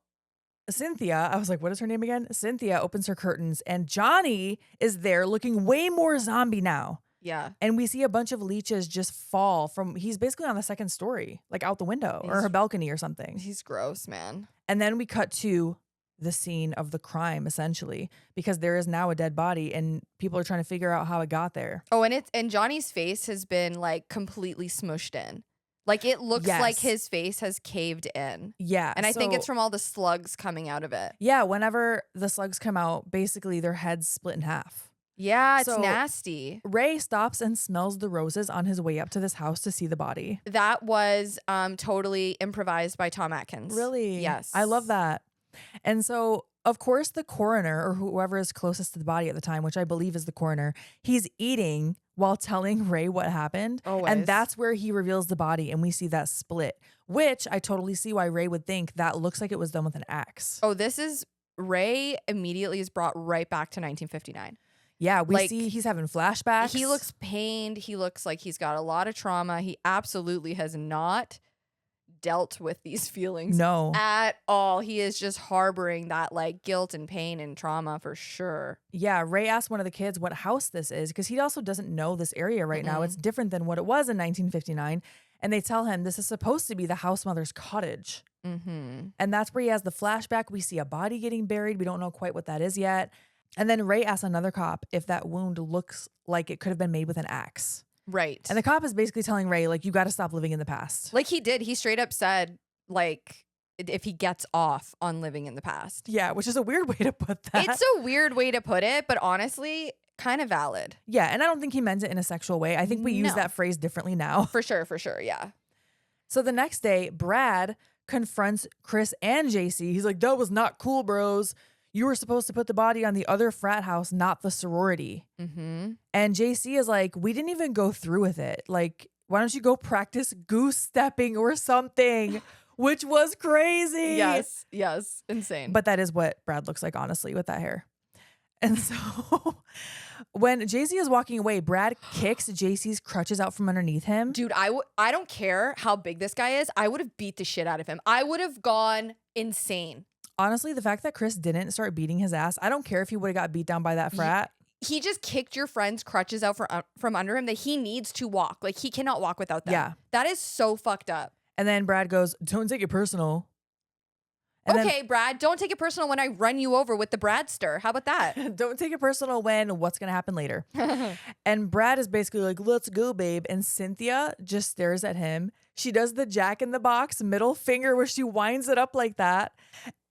Speaker 1: Cynthia, I was like, what is her name again? Cynthia opens her curtains and Johnny is there looking way more zombie now.
Speaker 2: Yeah.
Speaker 1: And we see a bunch of leeches just fall he's basically on the second story, like out the window or her balcony or something.
Speaker 2: He's gross, man.
Speaker 1: And then we cut to the scene of the crime, essentially, because there is now a dead body and people are trying to figure out how it got there.
Speaker 2: Oh, and Johnny's face has been like completely smushed in. Like it looks like his face has caved in.
Speaker 1: Yeah.
Speaker 2: And I think it's from all the slugs coming out of it.
Speaker 1: Yeah. Whenever the slugs come out, basically their heads split in half.
Speaker 2: Yeah, it's nasty.
Speaker 1: Ray stops and smells the roses on his way up to this house to see the body.
Speaker 2: That was totally improvised by Tom Atkins.
Speaker 1: Really?
Speaker 2: Yes.
Speaker 1: I love that. And so, of course, the coroner or whoever is closest to the body at the time, which I believe is the coroner, he's eating while telling Ray what happened.
Speaker 2: Always.
Speaker 1: And that's where he reveals the body and we see that split, which I totally see why Ray would think that looks like it was done with an axe.
Speaker 2: Oh, Ray immediately is brought right back to 1959.
Speaker 1: Yeah, we see he's having flashbacks.
Speaker 2: He looks pained. He looks like he's got a lot of trauma. He absolutely has not dealt with these feelings
Speaker 1: No.
Speaker 2: at all. He is just harboring that like guilt and pain and trauma for sure.
Speaker 1: Yeah, Ray asked one of the kids what house this is because he also doesn't know this area right now. It's different than what it was in 1959. And they tell him this is supposed to be the house mother's cottage. And that's where he has the flashback. We see a body getting buried. We don't know quite what that is yet. And then Ray asks another cop if that wound looks like it could have been made with an axe.
Speaker 2: Right.
Speaker 1: And the cop is basically telling Ray, like, you got to stop living in the past.
Speaker 2: Like he did. He straight up said, like, if he gets off on living in the past.
Speaker 1: Yeah, which is a weird way to put that.
Speaker 2: It's a weird way to put it, but honestly, kind of valid.
Speaker 1: Yeah, and I don't think he meant it in a sexual way. I think we use that phrase differently now.
Speaker 2: For sure, yeah.
Speaker 1: So the next day, Brad confronts Chris and JC. He's like, that was not cool, bros. You were supposed to put the body on the other frat house, not the sorority. And JC is like, we didn't even go through with it. Like, why don't you go practice goose stepping or something? Which was crazy.
Speaker 2: Yes. Insane.
Speaker 1: But that is what Brad looks like, honestly, with that hair. And so when JC is walking away, Brad kicks JC's crutches out from underneath him.
Speaker 2: Dude, I don't care how big this guy is. I would have beat the shit out of him. I would have gone insane.
Speaker 1: Honestly, the fact that Chris didn't start beating his ass, I don't care if he would have got beat down by that frat.
Speaker 2: He just kicked your friend's crutches out from under him that he needs to walk. Like, he cannot walk without them.
Speaker 1: Yeah.
Speaker 2: That is so fucked up.
Speaker 1: And then Brad goes, don't take it personal. And
Speaker 2: okay, Brad, don't take it personal when I run you over with the Bradster. How about that?
Speaker 1: Don't take it personal when what's going to happen later. And Brad is basically like, let's go, babe. And Cynthia just stares at him. She does the Jack in the Box middle finger where she winds it up like that.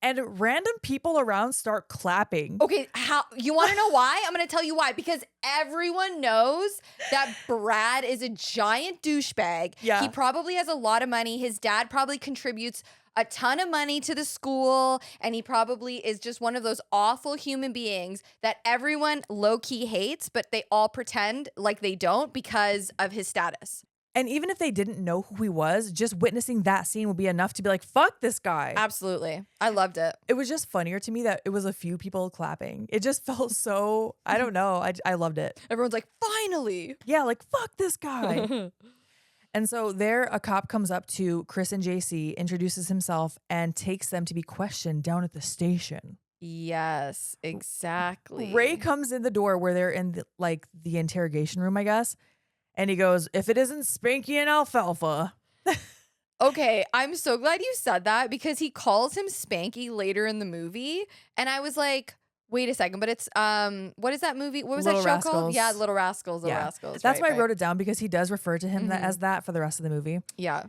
Speaker 1: And random people around start clapping.
Speaker 2: Okay, how you want to know why? I'm going to tell you why. Because everyone knows that Brad is a giant douchebag.
Speaker 1: Yeah.
Speaker 2: He probably has a lot of money. His dad probably contributes a ton of money to the school. And he probably is just one of those awful human beings that everyone low-key hates, but they all pretend like they don't because of his status.
Speaker 1: And even if they didn't know who he was, just witnessing that scene would be enough to be like, fuck this guy.
Speaker 2: Absolutely. I loved it.
Speaker 1: It was just funnier to me that it was a few people clapping. It just felt so, I don't know. I loved it.
Speaker 2: Everyone's like, finally.
Speaker 1: Yeah, like, fuck this guy. And so there, a cop comes up to Chris and JC, introduces himself, and takes them to be questioned down at the station.
Speaker 2: Yes, exactly.
Speaker 1: Ray comes in the door where they're in the interrogation room, I guess. And he goes, if it isn't Spanky and Alfalfa.
Speaker 2: Okay, I'm so glad you said that because he calls him Spanky later in the movie. And I was like, wait a second, but it's, what is that movie? What was
Speaker 1: Little
Speaker 2: that show
Speaker 1: Rascals.
Speaker 2: called? Yeah, Little Rascals, Little Rascals.
Speaker 1: That's why
Speaker 2: right.
Speaker 1: I wrote it down because he does refer to him as that for the rest of the movie.
Speaker 2: Yeah.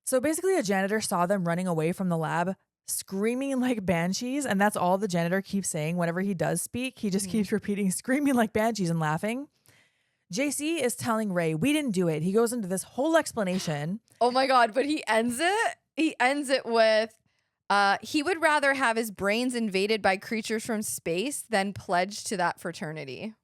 Speaker 1: So basically a janitor saw them running away from the lab, screaming like banshees. And that's all the janitor keeps saying whenever he does speak. He just keeps repeating, screaming like banshees and laughing. JC is telling Ray, we didn't do it. He goes into this whole explanation.
Speaker 2: Oh my God, but he ends it with, he would rather have his brains invaded by creatures from space than pledge to that fraternity.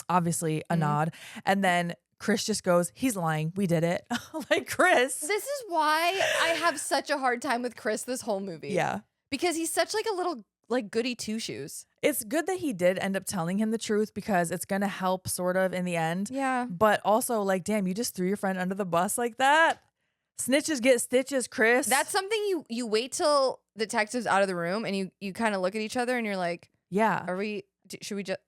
Speaker 1: Obviously a nod. And then Chris just goes, he's lying. We did it. Like, Chris.
Speaker 2: This is why I have such a hard time with Chris this whole movie.
Speaker 1: Yeah.
Speaker 2: Because he's such like a little like goody two shoes.
Speaker 1: It's good that he did end up telling him the truth because it's going to help sort of in the end.
Speaker 2: Yeah.
Speaker 1: But also, like, damn, you just threw your friend under the bus like that. Snitches get stitches, Chris.
Speaker 2: That's something you wait till the detective's out of the room and you kind of look at each other and you're like,
Speaker 1: yeah.
Speaker 2: Should we just,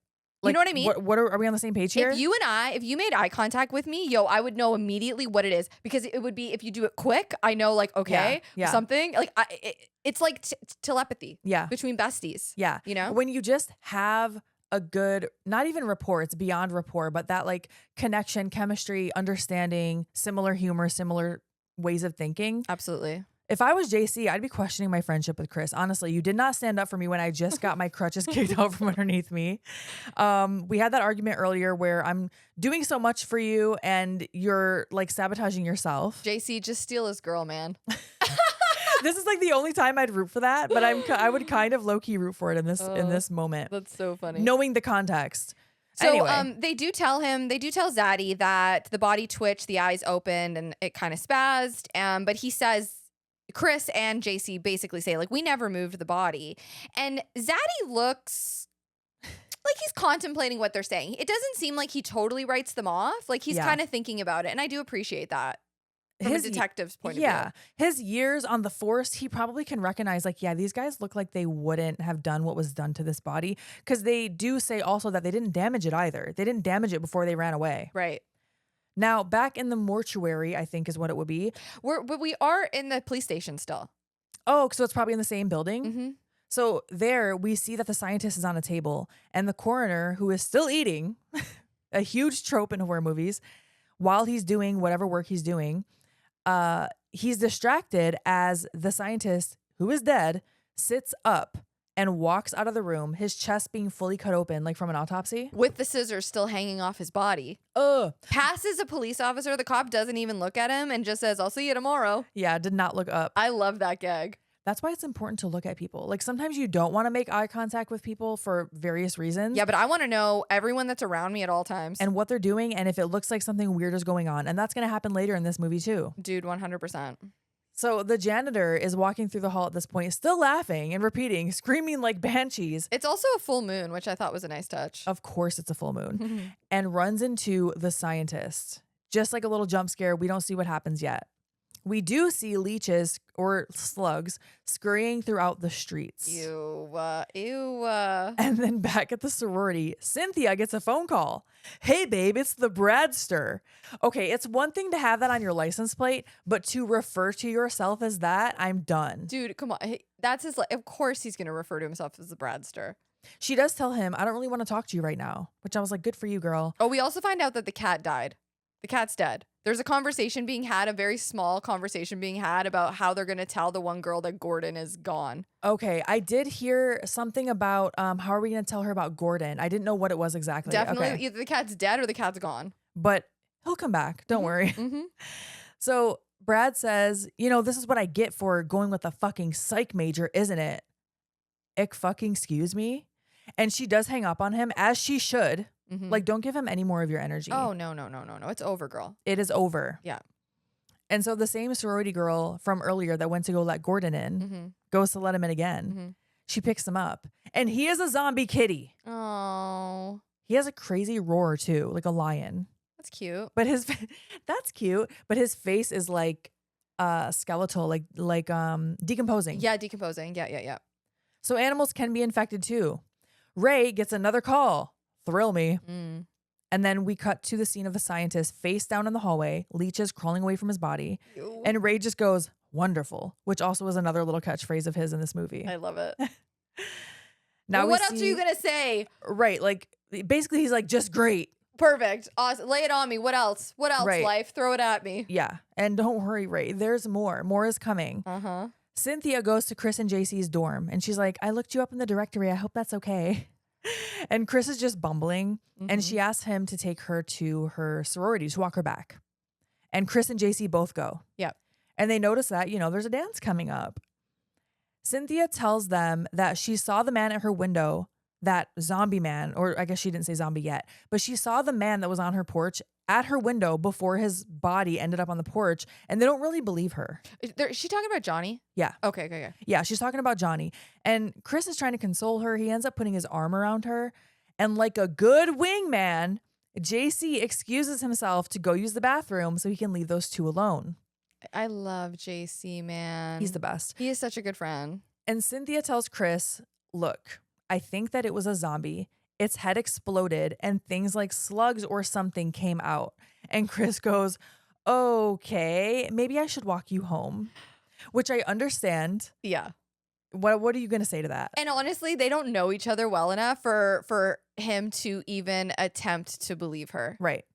Speaker 1: like,
Speaker 2: you know what I mean?
Speaker 1: What are we on the same page here?
Speaker 2: If you made eye contact with me, I would know immediately what it is because it would be, if you do it quick, I know like, okay,
Speaker 1: yeah.
Speaker 2: something like it's like telepathy between besties.
Speaker 1: Yeah.
Speaker 2: You know,
Speaker 1: when you just have a good, not even rapport, it's beyond rapport, but that like connection, chemistry, understanding, similar humor, similar ways of thinking.
Speaker 2: Absolutely.
Speaker 1: If I was JC, I'd be questioning my friendship with Chris. Honestly, you did not stand up for me when I just got my crutches kicked out from underneath me. We had that argument earlier where I'm doing so much for you and you're like sabotaging yourself.
Speaker 2: JC, just steal his girl, man.
Speaker 1: This is like the only time I'd root for that, but I would kind of low key root for it in this moment.
Speaker 2: That's so funny.
Speaker 1: Knowing the context.
Speaker 2: So
Speaker 1: anyway.
Speaker 2: they do tell Zaddy that the body twitched, the eyes opened, and it kind of spazzed. But he says, Chris and JC basically say, like, we never moved the body. And Zaddy looks like he's contemplating what they're saying. It doesn't seem like he totally writes them off. Like, he's kind of thinking about it. And I do appreciate that. From a detective's point of view.
Speaker 1: His years on the force, he probably can recognize like, yeah, these guys look like they wouldn't have done what was done to this body. Because they do say also that they didn't damage it either. They didn't damage it before they ran away.
Speaker 2: Right.
Speaker 1: Now, back in the mortuary, I think is what it would be.
Speaker 2: But we are in the police station still.
Speaker 1: Oh, so it's probably in the same building?
Speaker 2: Mm-hmm.
Speaker 1: So there we see that the scientist is on a table and the coroner, who is still eating, a huge trope in horror movies, while he's doing whatever work he's doing, he's distracted as the scientist, who is dead, sits up and walks out of the room, his chest being fully cut open, like from an autopsy.
Speaker 2: With the scissors still hanging off his body. Passes a police officer. The cop doesn't even look at him and just says, I'll see you tomorrow.
Speaker 1: Yeah, did not look up.
Speaker 2: I love that gag.
Speaker 1: That's why it's important to look at people. Like sometimes you don't want to make eye contact with people for various reasons.
Speaker 2: Yeah, but I want to know everyone that's around me at all times.
Speaker 1: And what they're doing and if it looks like something weird is going on. And that's going to happen later in this movie too.
Speaker 2: Dude, 100%.
Speaker 1: So the janitor is walking through the hall at this point, still laughing and repeating, screaming like banshees.
Speaker 2: It's also a full moon, which I thought was a nice touch.
Speaker 1: Of course it's a full moon. And runs into the scientist. Just like a little jump scare. We don't see what happens yet. We do see leeches or slugs scurrying throughout the streets.
Speaker 2: Ew.
Speaker 1: And then back at the sorority, Cynthia gets a phone call. Hey, babe, it's the Bradster. Okay, it's one thing to have that on your license plate, but to refer to yourself as that, I'm done.
Speaker 2: Dude, come on. That's his. Of course he's going to refer to himself as the Bradster.
Speaker 1: She does tell him, I don't really want to talk to you right now, which I was like, good for you, girl.
Speaker 2: Oh, we also find out that the cat died. The cat's dead. There's a conversation being had, a very small conversation being had about how they're going to tell the one girl that Gordon is gone.
Speaker 1: Okay, I did hear something about how are we going to tell her about Gordon? I didn't know what it was exactly.
Speaker 2: Definitely
Speaker 1: okay.
Speaker 2: Either the cat's dead or the cat's gone.
Speaker 1: But he'll come back. Don't worry. So Brad says, this is what I get for going with a fucking psych major, isn't it? Fucking excuse me? And she does hang up on him, as she should. Like, don't give him any more of your energy.
Speaker 2: Oh, no. It's over, girl.
Speaker 1: It is over.
Speaker 2: Yeah.
Speaker 1: And so the same sorority girl from earlier that went to go let Gordon in goes to let him in again. She picks him up. And he is a zombie kitty.
Speaker 2: Oh.
Speaker 1: He has a crazy roar, too, like a lion.
Speaker 2: That's cute.
Speaker 1: But that's cute. But his face is like skeletal, like decomposing.
Speaker 2: Yeah, decomposing. Yeah.
Speaker 1: So animals can be infected, too. Ray gets another call. Thrill me. And then we cut to the scene of the scientist face down in the hallway, leeches crawling away from his body.
Speaker 2: Ew.
Speaker 1: And Ray just goes, wonderful, which also was another little catchphrase of his in this movie.
Speaker 2: I love it.
Speaker 1: Now
Speaker 2: what else are you going to say?
Speaker 1: Right. Like, basically, he's like, just great.
Speaker 2: Perfect. Awesome. Lay it on me. What else? What else,
Speaker 1: right.
Speaker 2: Life? Throw it at me.
Speaker 1: Yeah. And don't worry, Ray. There's more. More is coming. Cynthia goes to Chris and JC's dorm, and she's like, I looked you up in the directory. I hope that's okay. And Chris is just bumbling, and she asks him to take her to her sorority to walk her back. And Chris and JC both go.
Speaker 2: Yep.
Speaker 1: And they notice that, there's a dance coming up. Cynthia tells them that she saw the man at her window, that zombie man, or I guess she didn't say zombie yet, but she saw the man that was on her porch at her window before his body ended up on the porch, and they don't really believe her.
Speaker 2: Is she talking about Johnny?
Speaker 1: Yeah.
Speaker 2: Okay.
Speaker 1: Yeah, she's talking about Johnny. And Chris is trying to console her. He ends up putting his arm around her. And like a good wingman, JC excuses himself to go use the bathroom so he can leave those two alone.
Speaker 2: I love JC, man.
Speaker 1: He's the best.
Speaker 2: He is such a good friend.
Speaker 1: And Cynthia tells Chris, look, I think that it was a zombie. Its head exploded and things like slugs or something came out. And Chris goes, okay, maybe I should walk you home, which I understand.
Speaker 2: Yeah.
Speaker 1: What are you going to say to that?
Speaker 2: And honestly, they don't know each other well enough for him to even attempt to believe her.
Speaker 1: Right.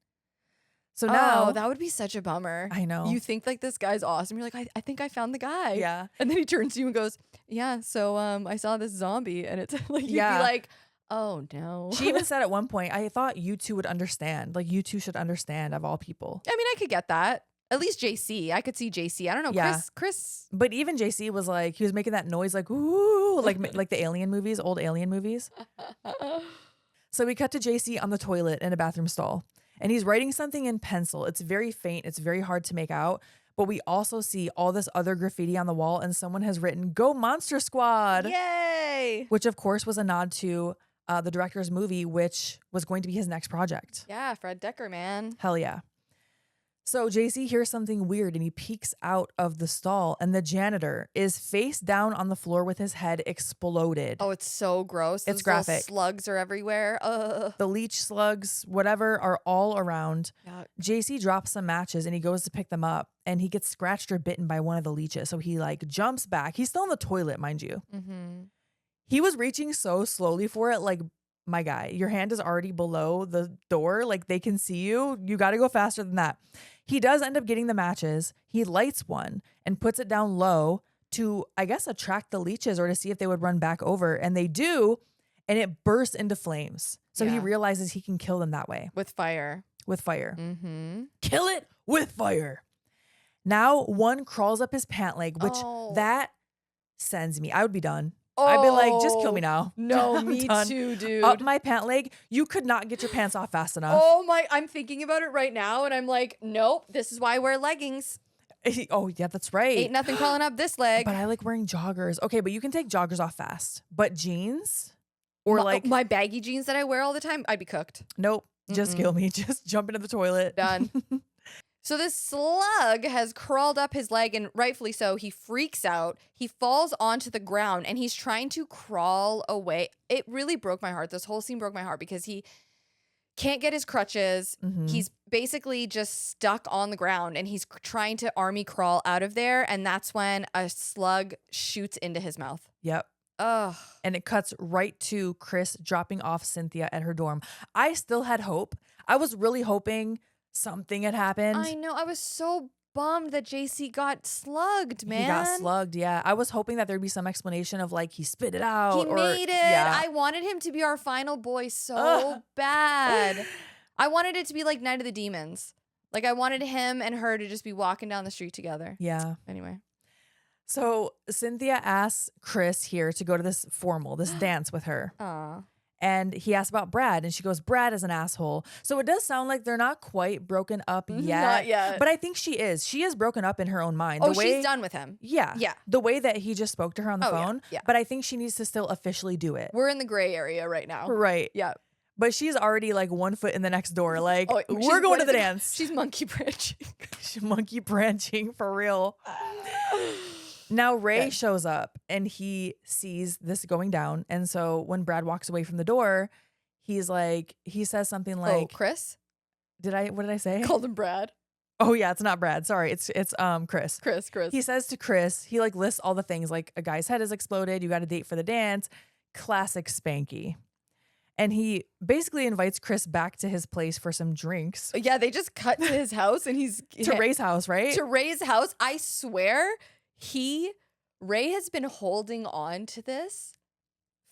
Speaker 1: So now
Speaker 2: that would be such a bummer.
Speaker 1: I know.
Speaker 2: You think like this guy's awesome. You're like, I think I found the guy.
Speaker 1: Yeah.
Speaker 2: And then he turns to you and goes, yeah, so I saw this zombie, and it's like, you'd be like, oh no.
Speaker 1: She even said at one point, I thought you two would understand. Like, you two should understand, of all people.
Speaker 2: I mean, I could get that. At least JC. I could see JC. I don't know.
Speaker 1: Yeah.
Speaker 2: Chris.
Speaker 1: But even JC was like, he was making that noise like, ooh, like the alien movies, old alien movies. So we cut to JC on the toilet in a bathroom stall. And he's writing something in pencil. It's very faint. It's very hard to make out. But we also see all this other graffiti on the wall. And someone has written, Go Monster Squad.
Speaker 2: Yay.
Speaker 1: Which, of course, was a nod to the director's movie, which was going to be his next project.
Speaker 2: Yeah, Fred Decker, man.
Speaker 1: Hell yeah. So JC hears something weird and he peeks out of the stall, and the janitor is face down on the floor with his head exploded.
Speaker 2: Oh, it's so gross.
Speaker 1: It's
Speaker 2: Those little
Speaker 1: graphic.
Speaker 2: slugs are everywhere. Ugh.
Speaker 1: The leech slugs, whatever, are all around.
Speaker 2: Yuck.
Speaker 1: JC drops some matches and he goes to pick them up, and he gets scratched or bitten by one of the leeches. So he like jumps back. He's still in the toilet, mind you.
Speaker 2: Mm-hmm.
Speaker 1: He was reaching so slowly for it. Like, my guy, your hand is already below the door. Like, they can see you. You got to go faster than that. He does end up getting the matches. He lights one and puts it down low to, I guess, attract the leeches or to see if they would run back over. And they do. And it bursts into flames. So he
Speaker 2: Yeah.
Speaker 1: realizes he can kill them that way
Speaker 2: With fire.
Speaker 1: with fire.
Speaker 2: Mm-hmm.
Speaker 1: Kill it with fire. Now one crawls up his pant leg, which that sends me. I would be done. I'd be like, just kill me now.
Speaker 2: No,
Speaker 1: I'm
Speaker 2: me
Speaker 1: done.
Speaker 2: too, dude.
Speaker 1: Up my pant leg. You could not get your pants off fast enough.
Speaker 2: Oh my, I'm thinking about it right now and I'm like, nope, this is why I wear leggings.
Speaker 1: Oh, yeah, that's right.
Speaker 2: Ain't nothing crawling up this leg.
Speaker 1: But I like wearing joggers. Okay, but you can take joggers off fast. But jeans or
Speaker 2: my baggy jeans that I wear all the time, I'd be cooked.
Speaker 1: nope, just kill me. Just jump into the toilet.
Speaker 2: Done. So this slug has crawled up his leg, and rightfully so. He freaks out. He falls onto the ground and he's trying to crawl away. It really broke my heart. This whole scene broke my heart because he can't get his crutches.
Speaker 1: Mhm.
Speaker 2: He's basically just stuck on the ground and he's trying to army crawl out of there. And that's when a slug shoots into his mouth.
Speaker 1: Yep.
Speaker 2: Ugh.
Speaker 1: And it cuts right to Chris dropping off Cynthia at her dorm. I still had hope. I was really hoping something had happened.
Speaker 2: I know. I was so bummed that JC got slugged, man.
Speaker 1: He got slugged, yeah. I was hoping that there'd be some explanation of like he spit it out.
Speaker 2: He made it.
Speaker 1: Yeah.
Speaker 2: I wanted him to be our final boy so bad. I wanted it to be like Night of the Demons. Like I wanted him and her to just be walking down the street together.
Speaker 1: Yeah.
Speaker 2: Anyway.
Speaker 1: So Cynthia asks Chris here to go to this dance with her.
Speaker 2: Aw.
Speaker 1: And he asks about Brad, and she goes, Brad is an asshole. So it does sound like they're not quite broken up yet.
Speaker 2: Not yet.
Speaker 1: But I think she is. She is broken up in her own mind.
Speaker 2: Oh, she's done with him.
Speaker 1: Yeah.
Speaker 2: Yeah.
Speaker 1: The way that he just spoke to her on the
Speaker 2: Oh, yeah,
Speaker 1: phone.
Speaker 2: yeah.
Speaker 1: But I think she needs to still officially do it.
Speaker 2: We're in the gray area right now.
Speaker 1: Right.
Speaker 2: Yeah.
Speaker 1: But she's already like 1 foot in the next door. Like,
Speaker 2: Oh,
Speaker 1: we're going to the dance.
Speaker 2: She's monkey branching.
Speaker 1: She's monkey branching for real. Now Ray shows up and he sees this going down. And so when Brad walks away from the door, he's like, he says something like,
Speaker 2: Chris?
Speaker 1: what did I say?
Speaker 2: Called him Brad.
Speaker 1: Oh yeah, it's not Brad. Sorry. It's Chris.
Speaker 2: Chris.
Speaker 1: He says to Chris, he like lists all the things like a guy's head has exploded. You got a date for the dance. Classic Spanky. And he basically invites Chris back to his place for some drinks.
Speaker 2: Yeah, they just cut to his house and he's
Speaker 1: To Ray's house, right?
Speaker 2: to Ray's house. I swear Ray has been holding on to this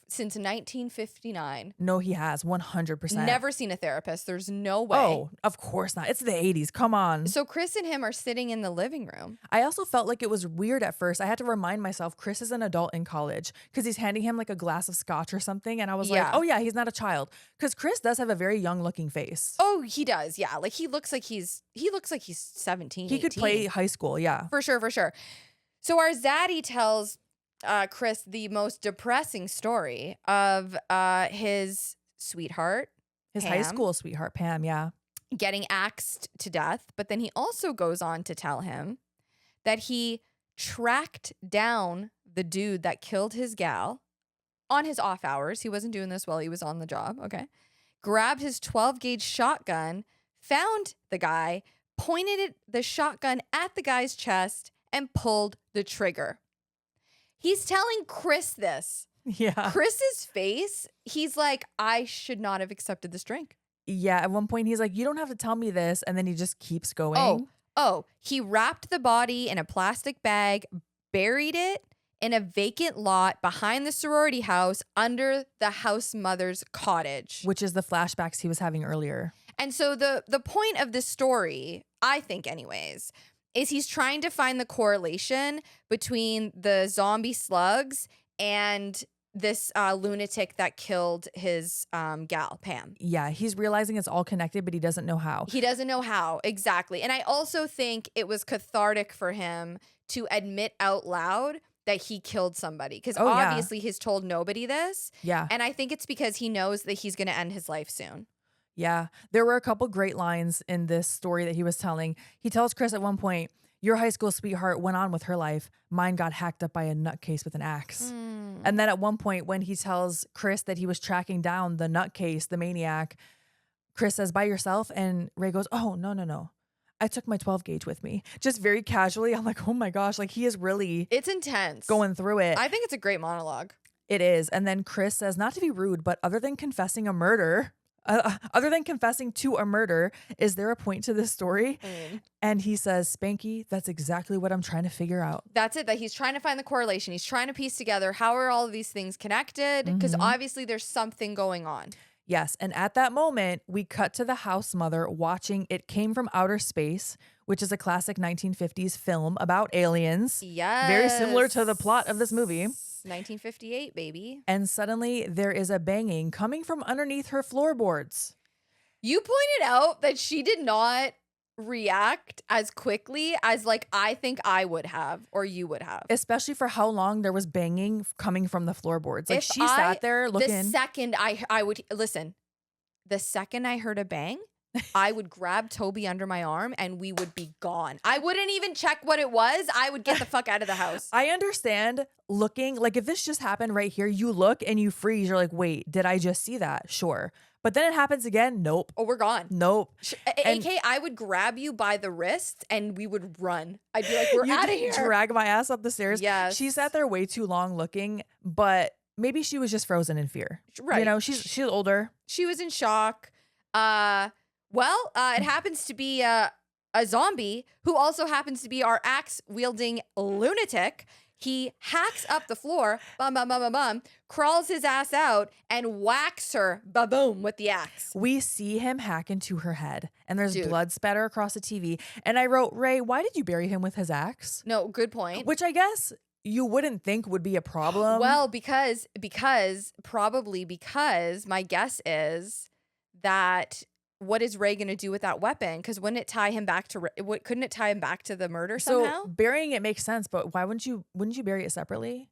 Speaker 2: since 1959.
Speaker 1: No, he has 100%.
Speaker 2: Never seen a therapist. There's no way.
Speaker 1: Oh, of course not. It's the 80s. Come on.
Speaker 2: So Chris and him are sitting in the living room.
Speaker 1: I also felt like it was weird at first. I had to remind myself Chris is an adult in college because he's handing him like a glass of scotch or something. And I was like,
Speaker 2: Yeah.
Speaker 1: oh yeah, he's not a child. Because Chris does have a very young looking face.
Speaker 2: Oh, he does. Yeah. Like he looks like he's 17.
Speaker 1: He could
Speaker 2: 18.
Speaker 1: play high school. Yeah.
Speaker 2: For sure. So our Zaddy tells Chris the most depressing story of his sweetheart,
Speaker 1: His
Speaker 2: Pam,
Speaker 1: high school sweetheart, Pam. Yeah.
Speaker 2: getting axed to death. But then he also goes on to tell him that he tracked down the dude that killed his gal on his off hours. He wasn't doing this while he was on the job. Okay. Grabbed his 12 gauge shotgun, found the guy, pointed the shotgun at the guy's chest, and pulled the trigger. He's telling Chris this.
Speaker 1: Yeah.
Speaker 2: Chris's face, he's like, I should not have accepted this drink.
Speaker 1: Yeah. At one point, he's like, you don't have to tell me this. And then he just keeps going.
Speaker 2: Oh, he wrapped the body in a plastic bag, buried it in a vacant lot behind the sorority house under the house mother's cottage.
Speaker 1: Which is the flashbacks he was having earlier.
Speaker 2: And so the point of this story, I think anyways, is he's trying to find the correlation between the zombie slugs and this lunatic that killed his gal, Pam.
Speaker 1: Yeah. He's realizing it's all connected, but he doesn't know how.
Speaker 2: He doesn't know how, exactly. And I also think it was cathartic for him to admit out loud that he killed somebody. Because obviously he's told nobody this.
Speaker 1: Yeah.
Speaker 2: And I think it's because he knows that he's going to end his life soon.
Speaker 1: Yeah. There were a couple great lines in this story that he was telling. He tells Chris at one point, your high school sweetheart went on with her life. Mine got hacked up by a nutcase with an axe. And then at one point when he tells Chris that he was tracking down the nutcase, the maniac, Chris says, by yourself? And Ray goes, oh, no. I took my 12 gauge with me. Just very casually. I'm like, oh my gosh, like he is really
Speaker 2: It's intense.
Speaker 1: going through it.
Speaker 2: I think it's a great monologue.
Speaker 1: It is. And then Chris says, not to be rude, but other than confessing to a murder, is there a point to this story? And he says, Spanky, that's exactly what I'm trying to figure out.
Speaker 2: That's it, that he's trying to find the correlation. He's trying to piece together, how are all of these things connected? Because obviously there's something going on.
Speaker 1: Yes. And at that moment, we cut to the house mother watching It Came from Outer Space, which is a classic 1950s film about aliens.
Speaker 2: Yes.
Speaker 1: Very similar to the plot of this movie.
Speaker 2: 1958, baby.
Speaker 1: And suddenly there is a banging coming from underneath her floorboards.
Speaker 2: You pointed out that she did not react as quickly as like I think I would have or you would have.
Speaker 1: Especially for how long there was banging coming from the floorboards. Like she sat there looking.
Speaker 2: The second I would listen, the second I heard a bang, I would grab Toby under my arm and we would be gone. I wouldn't even check what it was. I would get the fuck out of the house.
Speaker 1: I understand looking, like if this just happened right here, you look and you freeze. You're like, wait, did I just see that? Sure. But then it happens again. Nope.
Speaker 2: Oh, we're gone.
Speaker 1: Nope.
Speaker 2: AK, I would grab you by the wrist and we would run. I'd be like, we're out of here.
Speaker 1: Drag my ass up the stairs.
Speaker 2: Yes.
Speaker 1: She sat there way too long looking, but maybe she was just frozen in fear.
Speaker 2: Right.
Speaker 1: You know, she's older.
Speaker 2: She was in shock. It happens to be a zombie who also happens to be our axe-wielding lunatic. He hacks up the floor, bum, bum, bum, bum, bum, crawls his ass out, and whacks her, ba-boom, with the axe.
Speaker 1: We see him hack into her head, and there's blood spatter across the TV. And I wrote, Ray, why did you bury him with his axe?
Speaker 2: No, good point.
Speaker 1: Which I guess you wouldn't think would be a problem.
Speaker 2: Well, because my guess is that what is Ray going to do with that weapon? Because wouldn't it tie him back to couldn't it tie him back to the murder somehow?
Speaker 1: So burying it makes sense, but why wouldn't you bury it separately?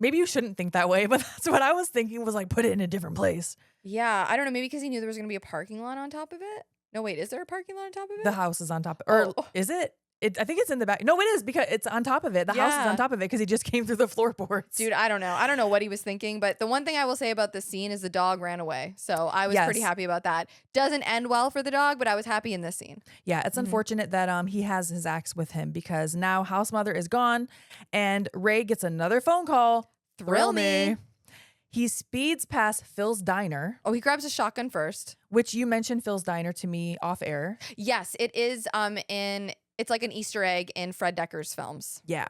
Speaker 1: Maybe you shouldn't think that way, but that's what I was thinking, was like put it in a different place.
Speaker 2: Yeah, I don't know. Maybe because he knew there was going to be a parking lot on top of it. No, wait, is there a parking lot on top of it?
Speaker 1: The house is on top of it. Is it? I think it's in the back. No, it is, because it's on top of it. The house is on top of it because he just came through the floorboards.
Speaker 2: Dude, I don't know. I don't know what he was thinking, but the one thing I will say about this scene is the dog ran away. So I was pretty happy about that. Doesn't end well for the dog, but I was happy in this scene.
Speaker 1: Yeah, it's unfortunate that he has his axe with him, because now house mother is gone and Ray gets another phone call. Thrill me. He speeds past Phil's diner.
Speaker 2: Oh, he grabs a shotgun first.
Speaker 1: Which you mentioned Phil's diner to me off air.
Speaker 2: Yes, it is it's like an Easter egg in Fred Decker's films.
Speaker 1: Yeah.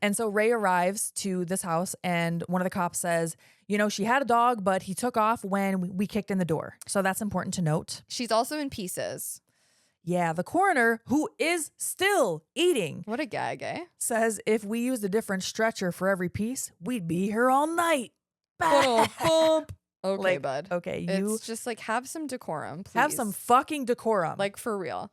Speaker 1: And so Ray arrives to this house and one of the cops says, you know, she had a dog, but he took off when we kicked in the door. So that's important to note.
Speaker 2: She's also in pieces.
Speaker 1: Yeah, the coroner, who is still eating.
Speaker 2: What a gag, eh?
Speaker 1: Says if we used a different stretcher for every piece, we'd be here all night.
Speaker 2: Bump. Okay,
Speaker 1: like,
Speaker 2: bud.
Speaker 1: Okay,
Speaker 2: it's just like have some decorum, please.
Speaker 1: Have some fucking decorum.
Speaker 2: Like for real.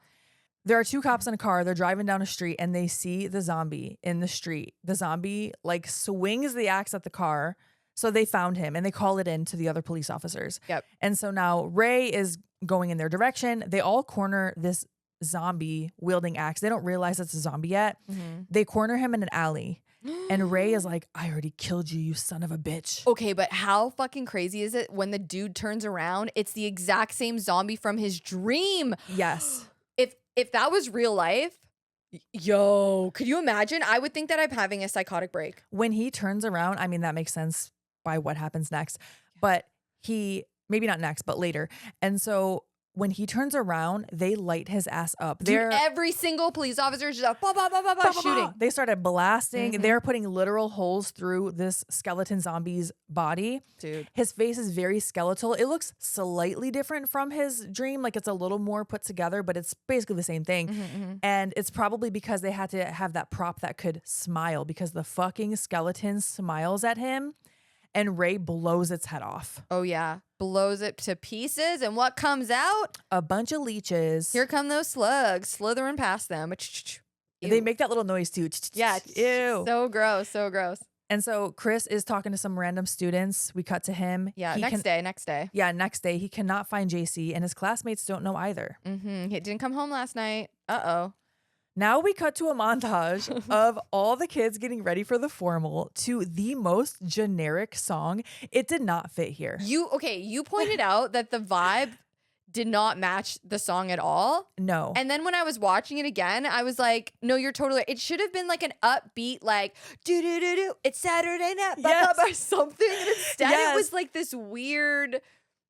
Speaker 1: There are two cops in a car. They're driving down a street and they see the zombie in the street. The zombie like swings the axe at the car. So they found him and they call it in to the other police officers.
Speaker 2: Yep.
Speaker 1: And so now Ray is going in their direction. They all corner this zombie wielding axe. They don't realize it's a zombie yet. They corner him in an alley. And Ray is like, I already killed you, you son of a bitch.
Speaker 2: Okay, but how fucking crazy is it when the dude turns around? It's the exact same zombie from his dream.
Speaker 1: Yes.
Speaker 2: If that was real life, yo, could you imagine? I would think that I'm having a psychotic break.
Speaker 1: When he turns around, I mean, that makes sense by what happens next. But maybe not next, but later. And so when he turns around, they light his ass up.
Speaker 2: Dude, every single police officer is just bah, bah, bah, bah, bah, shooting.
Speaker 1: They started blasting. They're putting literal holes through this skeleton zombie's body.
Speaker 2: Dude.
Speaker 1: His face is very skeletal. It looks slightly different from his dream. Like it's a little more put together, but it's basically the same thing. And it's probably because they had to have that prop that could smile, because the fucking skeleton smiles at him. And Ray blows its head off.
Speaker 2: Oh, yeah. Blows it to pieces. And what comes out?
Speaker 1: A bunch of leeches.
Speaker 2: Here come those slugs slithering past them.
Speaker 1: They make that little noise too.
Speaker 2: Yeah.
Speaker 1: Ew.
Speaker 2: So gross. So gross.
Speaker 1: And so Chris is talking to some random students. We cut to him.
Speaker 2: Yeah,
Speaker 1: He
Speaker 2: next day.
Speaker 1: Yeah, next day. He cannot find JC, and his classmates don't know either.
Speaker 2: He didn't come home last night. Uh-oh.
Speaker 1: Now we cut to a montage of all the kids getting ready for the formal to the most generic song. It did not fit here.
Speaker 2: You pointed out that the vibe did not match the song at all.
Speaker 1: No.
Speaker 2: And then when I was watching it again, I was like, no, you're totally, it should have been like an upbeat, like, do, it's Saturday night, or something. And instead it was like this weird,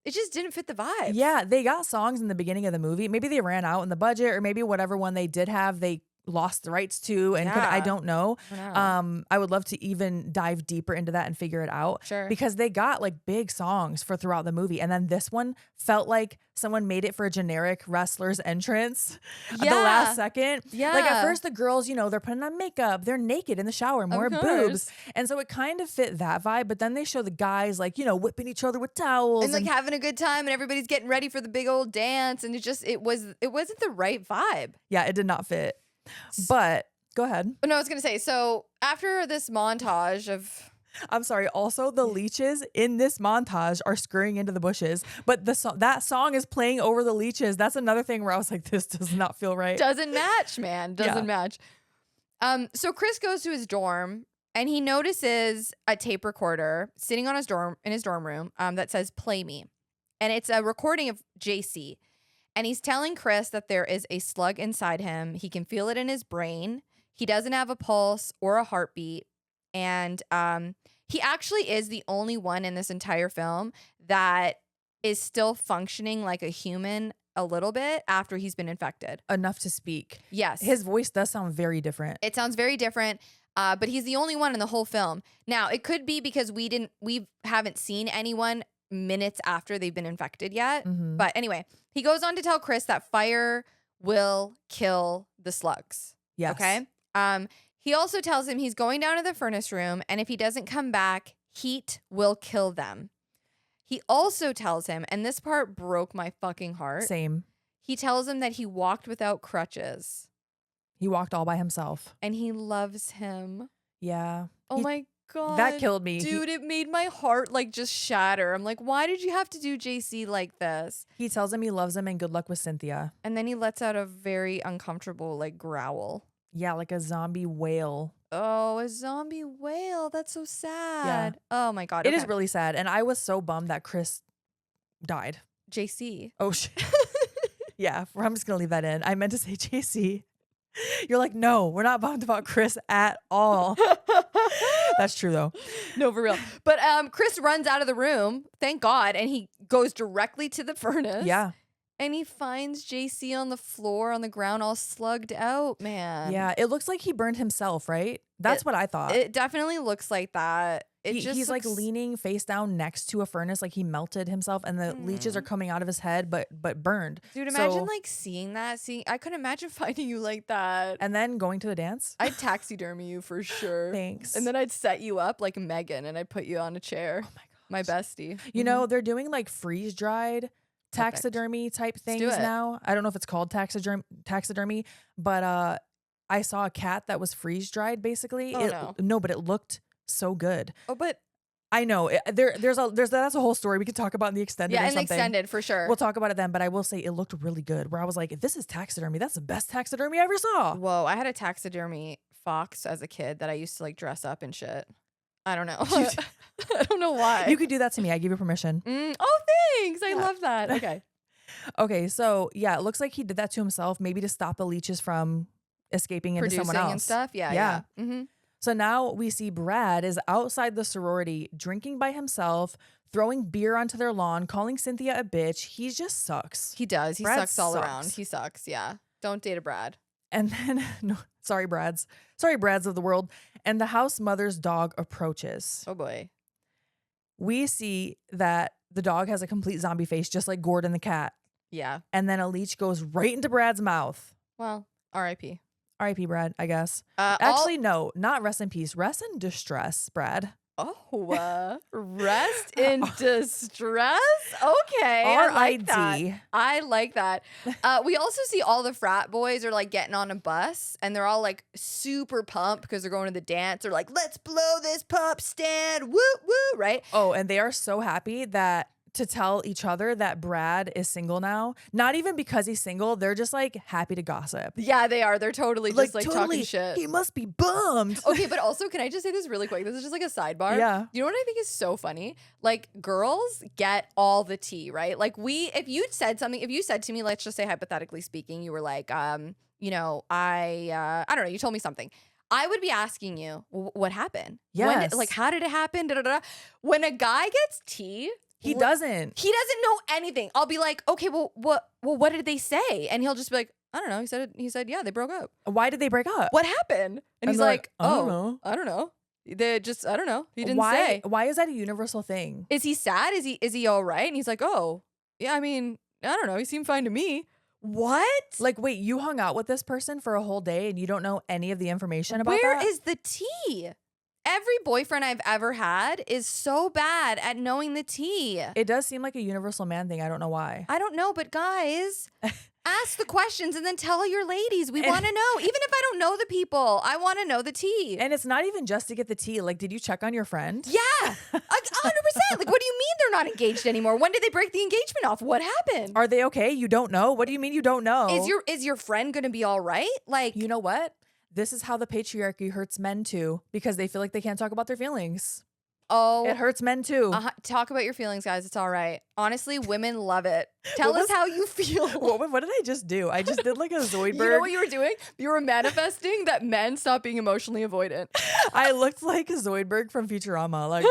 Speaker 2: it just didn't fit the vibe.
Speaker 1: Yeah, they got songs in the beginning of the movie. Maybe they ran out in the budget, or maybe whatever one they did have, they lost the rights to, and I don't know. I would love to even dive deeper into that and figure it out.
Speaker 2: Sure.
Speaker 1: Because they got like big songs for throughout the movie, and then this one felt like someone made it for a generic wrestler's entrance at the last second.
Speaker 2: Yeah.
Speaker 1: Like at first the girls, they're putting on makeup, they're naked in the shower, more boobs. And so it kind of fit that vibe, but then they show the guys like, whipping each other with towels.
Speaker 2: And like having a good time, and everybody's getting ready for the big old dance, and it wasn't the right vibe.
Speaker 1: Yeah, it did not fit. But go ahead.
Speaker 2: No, I was going to say, so after this montage of...
Speaker 1: I'm sorry. Also, the leeches in this montage are scurrying into the bushes, but that song is playing over the leeches. That's another thing where I was like, this does not feel right.
Speaker 2: Doesn't match, man. Doesn't match. So Chris goes to his dorm, and he notices a tape recorder sitting in his dorm room that says "Play Me," and it's a recording of JC. And he's telling Chris that there is a slug inside him. He can feel it in his brain. He doesn't have a pulse or a heartbeat. And he actually is the only one in this entire film that is still functioning like a human a little bit after he's been infected.
Speaker 1: Enough to speak.
Speaker 2: Yes.
Speaker 1: His voice does sound very different.
Speaker 2: It sounds very different. But he's the only one in the whole film. Now, it could be because we haven't seen anyone minutes after they've been infected yet.
Speaker 1: Mm-hmm.
Speaker 2: But anyway, he goes on to tell Chris that fire will kill the slugs.
Speaker 1: Yes.
Speaker 2: Okay. He also tells him he's going down to the furnace room, and if he doesn't come back, heat will kill them. He also tells him, and this part broke my fucking heart.
Speaker 1: Same.
Speaker 2: He tells him that he walked without crutches.
Speaker 1: He walked all by himself.
Speaker 2: And he loves him.
Speaker 1: Yeah.
Speaker 2: Oh my God.
Speaker 1: That killed me.
Speaker 2: Dude, it made my heart like just shatter. I'm like, why did you have to do JC like this?
Speaker 1: He tells him he loves him and good luck with Cynthia.
Speaker 2: And then he lets out a very uncomfortable like growl.
Speaker 1: Yeah, like a zombie whale.
Speaker 2: Oh, a zombie whale. That's so sad. Yeah. Oh my God.
Speaker 1: It is really sad. And I was so bummed that Chris died.
Speaker 2: JC.
Speaker 1: Oh, shit. Yeah, I'm just going to leave that in. I meant to say JC. You're like, no, we're not bummed about Chris at all. That's true, though.
Speaker 2: No, for real. But Chris runs out of the room, thank God, and he goes directly to the furnace.
Speaker 1: Yeah.
Speaker 2: And he finds JC on the floor, on the ground, all slugged out, man.
Speaker 1: Yeah, it looks like he burned himself, right? That's what I thought.
Speaker 2: It definitely looks like that.
Speaker 1: He's like leaning face down next to a furnace, like he melted himself, and the leeches are coming out of his head, but burned.
Speaker 2: Dude, imagine like seeing that. I couldn't imagine finding you like that.
Speaker 1: And then going to the dance.
Speaker 2: I'd taxidermy you for sure.
Speaker 1: Thanks.
Speaker 2: And then I'd set you up like Megan, and I'd put you on a chair. Oh my gosh. My bestie.
Speaker 1: You know, they're doing like freeze dried taxidermy type things now. I don't know if it's called taxidermy, but I saw a cat that was freeze dried basically. No, but it looked so good.
Speaker 2: Oh, but
Speaker 1: I know that's a whole story we could talk about in the extended.
Speaker 2: Yeah,
Speaker 1: or
Speaker 2: in the
Speaker 1: something.
Speaker 2: extended for sure.
Speaker 1: We'll talk about it then, but I will say it looked really good. Where I was like, if this is taxidermy, that's the best taxidermy I ever saw.
Speaker 2: Whoa, I had a taxidermy fox as a kid that I used to like dress up and shit. I don't know. I don't know why.
Speaker 1: You could do that to me. I give you permission.
Speaker 2: Oh, thanks. I love that. Okay.
Speaker 1: Okay, so yeah, it looks like he did that to himself, maybe to stop the leeches from escaping into someone else
Speaker 2: and stuff. Yeah. Mm-hmm.
Speaker 1: So now we see Brad is outside the sorority drinking by himself, throwing beer onto their lawn, calling Cynthia a bitch. He just sucks.
Speaker 2: He does. He
Speaker 1: Brad
Speaker 2: sucks all around. He sucks. Yeah. Don't date a Brad.
Speaker 1: And then, no, sorry, Brads of the world. And the house mother's dog approaches.
Speaker 2: Oh boy.
Speaker 1: We see that the dog has a complete zombie face, just like Gordon the cat.
Speaker 2: Yeah.
Speaker 1: And then a leech goes right into Brad's mouth.
Speaker 2: Well, R.I.P.
Speaker 1: R.I.P. Brad, I guess. Actually, no, not rest in peace. Rest in distress, Brad.
Speaker 2: Oh, rest in distress. Okay, I like that.
Speaker 1: RID.
Speaker 2: I like that. We also see all the frat boys are like getting on a bus, and they're all like super pumped because they're going to the dance. They're like, "Let's blow this pop stand, woo woo!" Right?
Speaker 1: Oh, and they are so happy that to tell each other that Brad is single now. Not even because he's single, they're just like happy to gossip.
Speaker 2: Yeah, they are. They're totally just like talking shit.
Speaker 1: He must be bummed.
Speaker 2: Okay, but also, can I just say this really quick? This is just like a sidebar.
Speaker 1: Yeah.
Speaker 2: You know what I think is so funny? Like, girls get all the tea, right? Like, if you said to me, let's just say hypothetically speaking, you were like, you know, I don't know, you told me something. I would be asking you, what happened?
Speaker 1: Yes.
Speaker 2: Like, how did it happen? Da, da, da. When a guy gets tea,
Speaker 1: He doesn't.
Speaker 2: he doesn't know anything. I'll be like, okay, well, what did they say? And he'll just be like, I don't know. He said, yeah, they broke up.
Speaker 1: Why did they break up?
Speaker 2: What happened? And he's
Speaker 1: they're
Speaker 2: like,
Speaker 1: I don't
Speaker 2: oh,
Speaker 1: know.
Speaker 2: I don't know. They just, I don't know. He didn't say.
Speaker 1: Why is that a universal thing?
Speaker 2: Is he sad? Is he all right? And he's like, oh, yeah, I mean, I don't know. He seemed fine to me. What?
Speaker 1: Like, wait, you hung out with this person for a whole day and you don't know any of the information about
Speaker 2: Where
Speaker 1: that?
Speaker 2: is the tea? Every boyfriend I've ever had is so bad at knowing the tea.
Speaker 1: It does seem like a universal man thing. I don't know why.
Speaker 2: I don't know, but guys, ask the questions and then tell your ladies. We want to know. Even if I don't know the people, I want to know the tea.
Speaker 1: And it's not even just to get the tea. Like, did you check on your friend?
Speaker 2: Yeah, 100%. Like, what do you mean they're not engaged anymore? When did they break the engagement off? What happened?
Speaker 1: Are they okay? You don't know? What do you mean you don't know?
Speaker 2: Is your friend gonna be all right? Like,
Speaker 1: You know what? This is how the patriarchy hurts men too, because they feel like they can't talk about their feelings.
Speaker 2: oh,
Speaker 1: It hurts men too.
Speaker 2: talk about your feelings, guys. It's all right. Honestly, women love it. Tell us how you feel.
Speaker 1: What did I just do? I just did like a Zoidberg.
Speaker 2: You know what you were doing? You were manifesting that men stop being emotionally avoidant.
Speaker 1: I looked like a Zoidberg from Futurama. Like,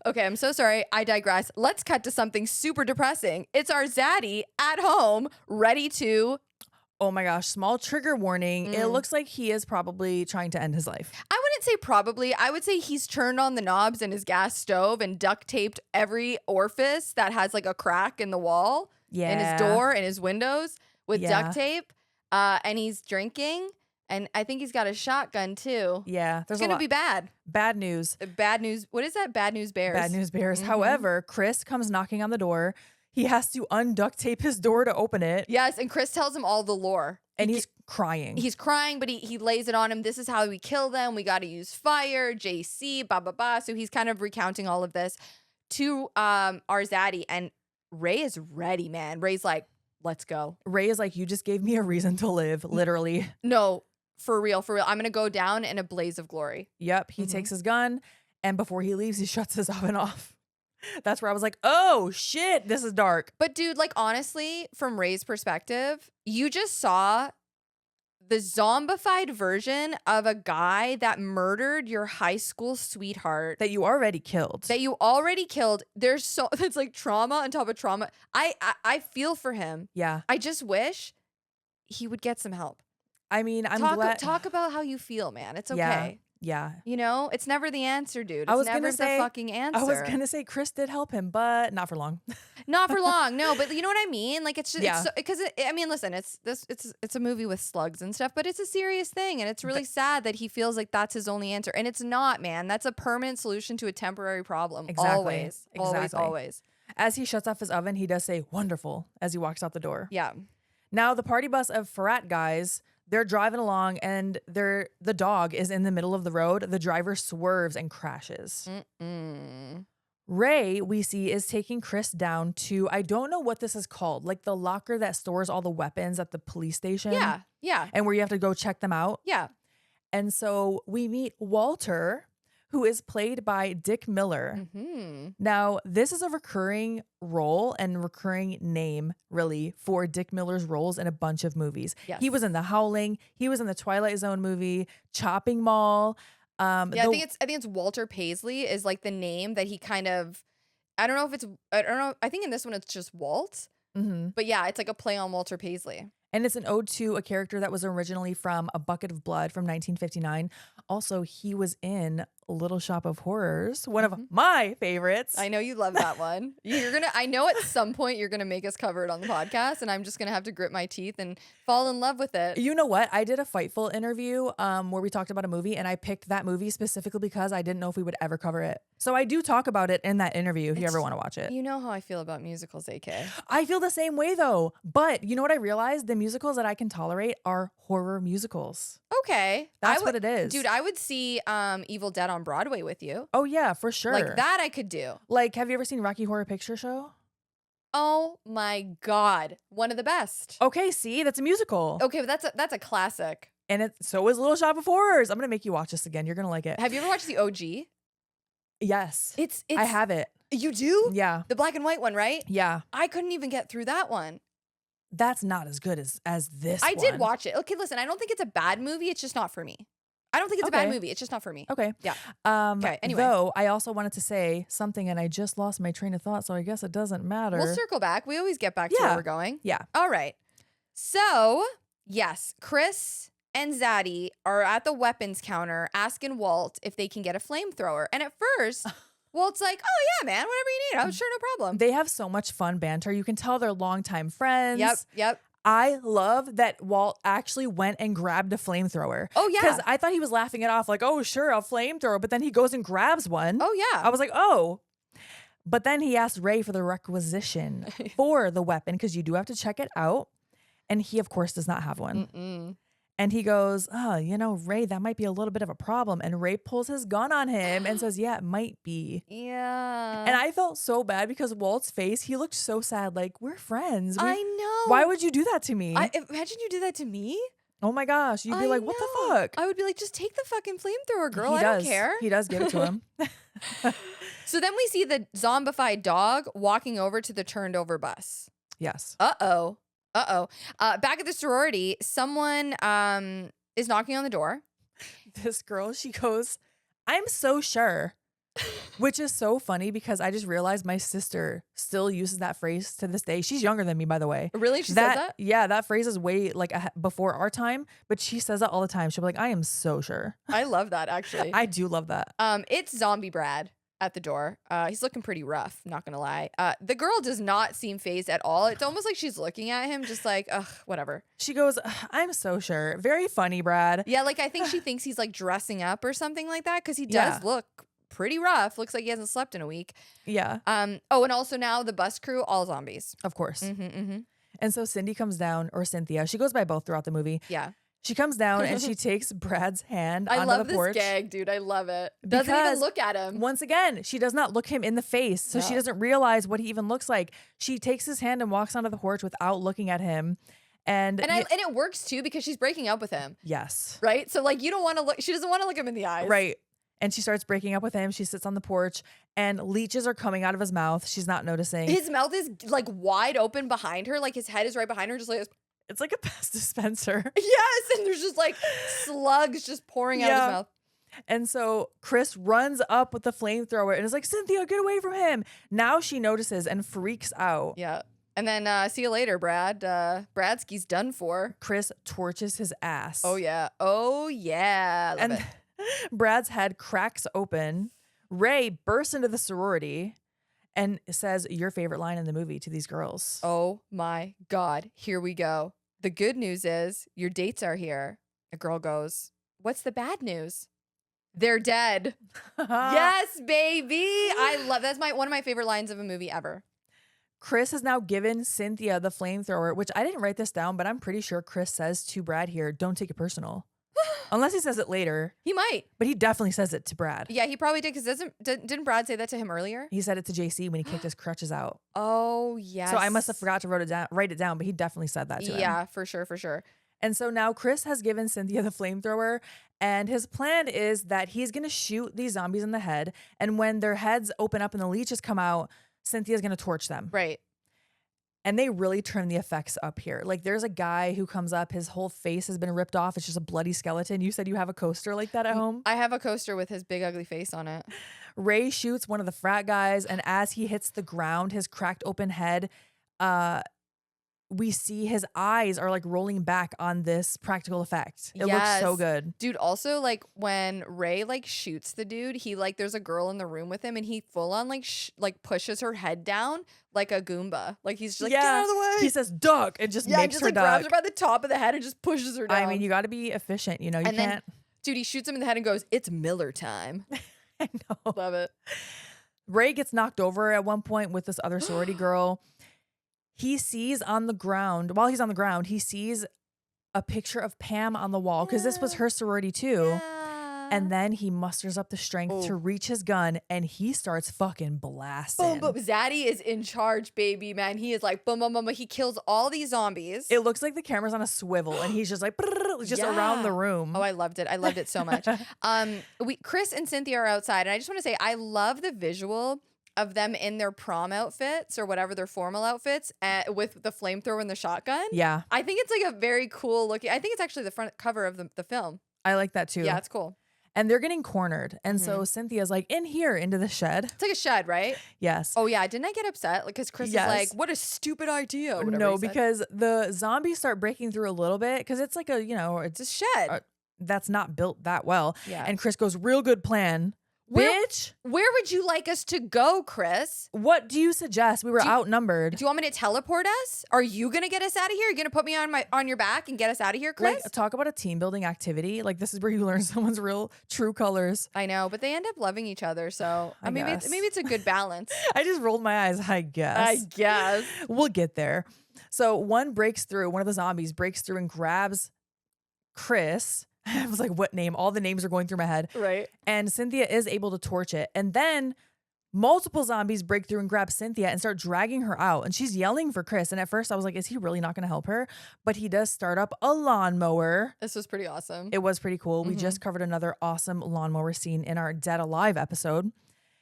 Speaker 2: Okay, I'm so sorry. I digress. Let's cut to something super depressing. It's our Zaddy at home, ready to.
Speaker 1: oh my gosh, small trigger warning. It looks like he is probably trying to end his life.
Speaker 2: I wouldn't say probably. I would say he's turned on the knobs in his gas stove and duct taped every orifice that has like a crack in the wall, in his door, in his windows with duct tape. And he's drinking. And I think he's got a shotgun too.
Speaker 1: Yeah,
Speaker 2: It's going to be bad.
Speaker 1: Bad news.
Speaker 2: Bad news. What is that? Bad news bears.
Speaker 1: Bad news bears. However, Chris comes knocking on the door. He has to unduct tape his door to open it.
Speaker 2: Yes, and Chris tells him all the lore.
Speaker 1: And he's crying.
Speaker 2: He's crying, but he lays it on him. This is how we kill them. We got to use fire, JC, blah, blah, blah. So he's kind of recounting all of this to our Zaddy. And Ray is ready, man. Ray's like, let's go.
Speaker 1: Ray is like, you just gave me a reason to live, literally.
Speaker 2: No, for real, for real. I'm going to go down in a blaze of glory.
Speaker 1: Yep. He takes his gun. And before he leaves, he shuts his oven off. That's where I was like, oh, shit, this is dark.
Speaker 2: But dude, like, honestly, from Ray's perspective, you just saw the zombified version of a guy that murdered your high school sweetheart.
Speaker 1: That you already killed.
Speaker 2: There's so, it's like trauma on top of trauma. I feel for him.
Speaker 1: Yeah.
Speaker 2: I just wish he would get some help.
Speaker 1: I mean, I'm glad.
Speaker 2: Talk about how you feel, man. It's okay.
Speaker 1: Yeah. Yeah.
Speaker 2: You know, it's never the answer, dude. It's
Speaker 1: I was
Speaker 2: never
Speaker 1: gonna say,
Speaker 2: the fucking answer.
Speaker 1: I was going to say Chris did help him, but not for long.
Speaker 2: Not for long, no. But you know what I mean? Like, it's just,
Speaker 1: Yeah.
Speaker 2: because I mean, listen, it's a movie with slugs and stuff, but it's a serious thing, and it's really sad that he feels like that's his only answer, and it's not, man. That's a permanent solution to a temporary problem.
Speaker 1: Exactly.
Speaker 2: Always.
Speaker 1: As he shuts off his oven, he does say wonderful as he walks out the door.
Speaker 2: Yeah.
Speaker 1: Now the party bus of frat guys, they're driving along and the dog is in the middle of the road. The driver swerves and crashes. Ray, we see, is taking Chris down to, I don't know what this is called, like the locker that stores all the weapons at the police station.
Speaker 2: Yeah.
Speaker 1: And where you have to go check them out.
Speaker 2: Yeah.
Speaker 1: And so we meet Walter, who is played by Dick Miller. Now, this is a recurring role and recurring name, really, for Dick Miller's roles in a bunch of movies.
Speaker 2: Yes.
Speaker 1: He was in The Howling. He was in the Twilight Zone movie, Chopping Mall.
Speaker 2: I think it's Walter Paisley is like the name that he kind of, I don't know. I think in this one it's just Walt. But yeah, it's like a play on Walter Paisley.
Speaker 1: And it's an ode to a character that was originally from A Bucket of Blood from 1959. Also, he was in Little Shop of Horrors, one of my favorites.
Speaker 2: I know you love that one. I know at some point you're gonna make us cover it on the podcast, and I'm just gonna have to grit my teeth and fall in love with it.
Speaker 1: You know what? I did a Fightful interview where we talked about a movie, and I picked that movie specifically because I didn't know if we would ever cover it. So I do talk about it in that interview if you ever want to watch it.
Speaker 2: You know how I feel about musicals, AK.
Speaker 1: I feel the same way though. But you know what I realized? The musicals that I can tolerate are horror musicals.
Speaker 2: Okay.
Speaker 1: That's what it is.
Speaker 2: Dude, I would see Evil Dead on Broadway with you.
Speaker 1: Oh yeah, for sure.
Speaker 2: Like that I could do.
Speaker 1: Like, have you ever seen Rocky Horror Picture Show?
Speaker 2: Oh my God. One of the best.
Speaker 1: Okay, see, that's a musical.
Speaker 2: Okay, but that's a classic.
Speaker 1: And so is Little Shop of Horrors. I'm gonna make you watch this again. You're gonna like it.
Speaker 2: Have you ever watched the OG?
Speaker 1: Yes.
Speaker 2: It's
Speaker 1: I have it.
Speaker 2: You do?
Speaker 1: Yeah.
Speaker 2: The black and white one, right?
Speaker 1: Yeah.
Speaker 2: I couldn't even get through that one.
Speaker 1: That's not as good as this
Speaker 2: I
Speaker 1: one.
Speaker 2: did watch it. Okay, listen, I don't think it's a bad movie. It's just not for me. I don't think it's a bad movie. It's just not for me.
Speaker 1: Okay.
Speaker 2: Yeah.
Speaker 1: Okay.
Speaker 2: Anyway.
Speaker 1: Though I also wanted to say something and I just lost my train of thought, so I guess it doesn't matter.
Speaker 2: We'll circle back. We always get back to where we're going.
Speaker 1: Yeah.
Speaker 2: All right. So, yes, Chris and Zaddy are at the weapons counter asking Walt if they can get a flamethrower. And at first, Walt's like, oh, yeah, man, whatever you need. I'm sure, no problem.
Speaker 1: They have so much fun banter. You can tell they're longtime friends.
Speaker 2: Yep.
Speaker 1: I love that Walt actually went and grabbed a flamethrower.
Speaker 2: Oh, yeah.
Speaker 1: Because I thought he was laughing it off like, oh, sure, a flamethrower. But then he goes and grabs one.
Speaker 2: Oh, yeah.
Speaker 1: I was like, oh. But then he asked Ray for the requisition for the weapon because you do have to check it out. And he, of course, does not have one. And he goes, oh, Ray, that might be a little bit of a problem. And Ray pulls his gun on him and says, yeah, it might be.
Speaker 2: Yeah.
Speaker 1: And I felt so bad because Walt's face, he looked so sad. Like, we're friends.
Speaker 2: I know.
Speaker 1: Why would you do that to me?
Speaker 2: Imagine you did that to me.
Speaker 1: Oh my gosh. You'd be like, what the fuck?
Speaker 2: I would be like, just take the fucking flamethrower, girl. I
Speaker 1: does.
Speaker 2: don't care.
Speaker 1: He does give it to him.
Speaker 2: So then we see the zombified dog walking over to the turned over bus.
Speaker 1: Yes.
Speaker 2: Uh-oh. Back at the sorority, someone is knocking on the door.
Speaker 1: This girl, she goes, I'm so sure. Which is so funny because I just realized my sister still uses that phrase to this day. She's younger than me, by the way.
Speaker 2: Really? She says that?
Speaker 1: Yeah, that phrase is way like before our time, but she says that all the time. She'll be like, I am so sure.
Speaker 2: I love that, actually.
Speaker 1: I do love that.
Speaker 2: It's Zombie Brad at the door. He's looking pretty rough, not gonna lie. The girl does not seem phased at all. It's almost like she's looking at him just like, ugh, whatever.
Speaker 1: She goes, I'm so sure. Very funny, Brad.
Speaker 2: Yeah, like I think she thinks he's like dressing up or something like that because he does look pretty rough. Looks like he hasn't slept in a week.
Speaker 1: Yeah.
Speaker 2: Oh, and also now the bus crew, all zombies.
Speaker 1: Of course. And so Cindy comes down, or Cynthia. She goes by both throughout the movie.
Speaker 2: Yeah.
Speaker 1: She comes down and she takes Brad's hand
Speaker 2: I
Speaker 1: onto
Speaker 2: love
Speaker 1: the porch.
Speaker 2: this gag, dude. I love it. Doesn't even look at him.
Speaker 1: Once again, she does not look him in the face. So she doesn't realize what he even looks like. She takes his hand and walks onto the porch without looking at him. And
Speaker 2: it works too because she's breaking up with him.
Speaker 1: Yes.
Speaker 2: Right? So like you don't want to look, she doesn't want to look him in the eyes.
Speaker 1: Right. And she starts breaking up with him. She sits on the porch and leeches are coming out of his mouth. She's not noticing.
Speaker 2: His mouth is like wide open behind her. Like his head is right behind her. Just like,
Speaker 1: it's like a pest dispenser.
Speaker 2: yes. And there's just like slugs just pouring out of his mouth.
Speaker 1: And so Chris runs up with the flamethrower and is like, Cynthia, get away from him. Now she notices and freaks out.
Speaker 2: Yeah. And then see you later, Brad. Bradski's done for.
Speaker 1: Chris torches his ass.
Speaker 2: Oh, yeah. Oh, yeah. Love it.
Speaker 1: Brad's head cracks open. Ray bursts into the sorority and says your favorite line in the movie to these girls.
Speaker 2: Oh my God. Here we go. The good news is your dates are here. A girl goes, what's the bad news? They're dead. Yes, baby. I love that's one of my favorite lines of a movie ever.
Speaker 1: Chris has now given Cynthia the flamethrower, which I didn't write this down, but I'm pretty sure Chris says to Brad here, don't take it personal. Unless he says it later.
Speaker 2: He might.
Speaker 1: But he definitely says it to Brad.
Speaker 2: Yeah, he probably did because didn't Brad say that to him earlier?
Speaker 1: He said it to JC when he kicked his crutches out.
Speaker 2: Oh, yes.
Speaker 1: So I must have forgot to write it down, but he definitely said that to him.
Speaker 2: Yeah, for sure.
Speaker 1: And so now Chris has given Cynthia the flamethrower, and his plan is that he's going to shoot these zombies in the head, and when their heads open up and the leeches come out, Cynthia's going to torch them.
Speaker 2: Right.
Speaker 1: And they really turn the effects up here. Like there's a guy who comes up, his whole face has been ripped off. It's just a bloody skeleton. You said you have a coaster like that at home?
Speaker 2: I have a coaster with his big ugly face on it.
Speaker 1: Ray shoots one of the frat guys, and as he hits the ground, his cracked open head we see his eyes are like rolling back on this practical effect. It looks so
Speaker 2: Yes.
Speaker 1: good.
Speaker 2: Dude, also like when Ray like shoots the dude, he like there's a girl in the room with him and he full on like pushes her head down like a Goomba. Like he's just like, get out of the way.
Speaker 1: He says duck and just
Speaker 2: yeah,
Speaker 1: makes
Speaker 2: just
Speaker 1: her
Speaker 2: like
Speaker 1: duck.
Speaker 2: grabs her by the top of the head and just pushes her down.
Speaker 1: I mean, you got to be efficient, you know. You
Speaker 2: and
Speaker 1: can't.
Speaker 2: then, dude, he shoots him in the head and goes, "It's Miller time."
Speaker 1: I know.
Speaker 2: Love it.
Speaker 1: Ray gets knocked over at one point with this other sorority girl. He sees on the ground, while he's on the ground, he sees a picture of Pam on the wall because this was her sorority too.
Speaker 2: Yeah.
Speaker 1: And then he musters up the strength to reach his gun and he starts fucking blasting.
Speaker 2: Boom, boom. Zaddy is in charge, baby, man. He is like, boom, boom, boom. He kills all these zombies.
Speaker 1: It looks like the camera's on a swivel and he's just like, just around the room.
Speaker 2: Oh, I loved it. I loved it so much. Chris and Cynthia are outside. And I just want to say, I love the visual of them in their prom outfits or whatever, their formal outfits with the flamethrower and the shotgun.
Speaker 1: Yeah.
Speaker 2: I think it's like a very cool looking, I think it's actually the front cover of the film.
Speaker 1: I like that too.
Speaker 2: Yeah, it's cool.
Speaker 1: And they're getting cornered. And so Cynthia's like, in here, into the shed.
Speaker 2: It's like a shed, right?
Speaker 1: Yes.
Speaker 2: Oh, yeah. Didn't I get upset? Because Chris is like, what a stupid idea. Or whatever
Speaker 1: no,
Speaker 2: he said.
Speaker 1: because the zombies start breaking through a little bit because it's like
Speaker 2: It's a shed.
Speaker 1: That's not built that well.
Speaker 2: Yeah.
Speaker 1: And Chris goes, real good plan. Bitch.
Speaker 2: Where would you like us to go, Chris?
Speaker 1: What do you suggest? We were outnumbered.
Speaker 2: Do you want me to teleport us? Are you going to get us out of here? Are you going to put me on your back and get us out of here, Chris?
Speaker 1: Like, talk about a team building activity. Like, this is where you learn someone's real true colors.
Speaker 2: I know, but they end up loving each other. So maybe it's a good balance.
Speaker 1: I just rolled my eyes, I guess. We'll get there. So one of the zombies breaks through and grabs Chris. I was like, what name? All the names are going through my head.
Speaker 2: Right.
Speaker 1: And Cynthia is able to torch it. And then multiple zombies break through and grab Cynthia and start dragging her out. And she's yelling for Chris. And at first I was like, is he really not going to help her? But he does start up a lawnmower.
Speaker 2: This was pretty awesome.
Speaker 1: It was pretty cool. We just covered another awesome lawnmower scene in our Dead Alive episode.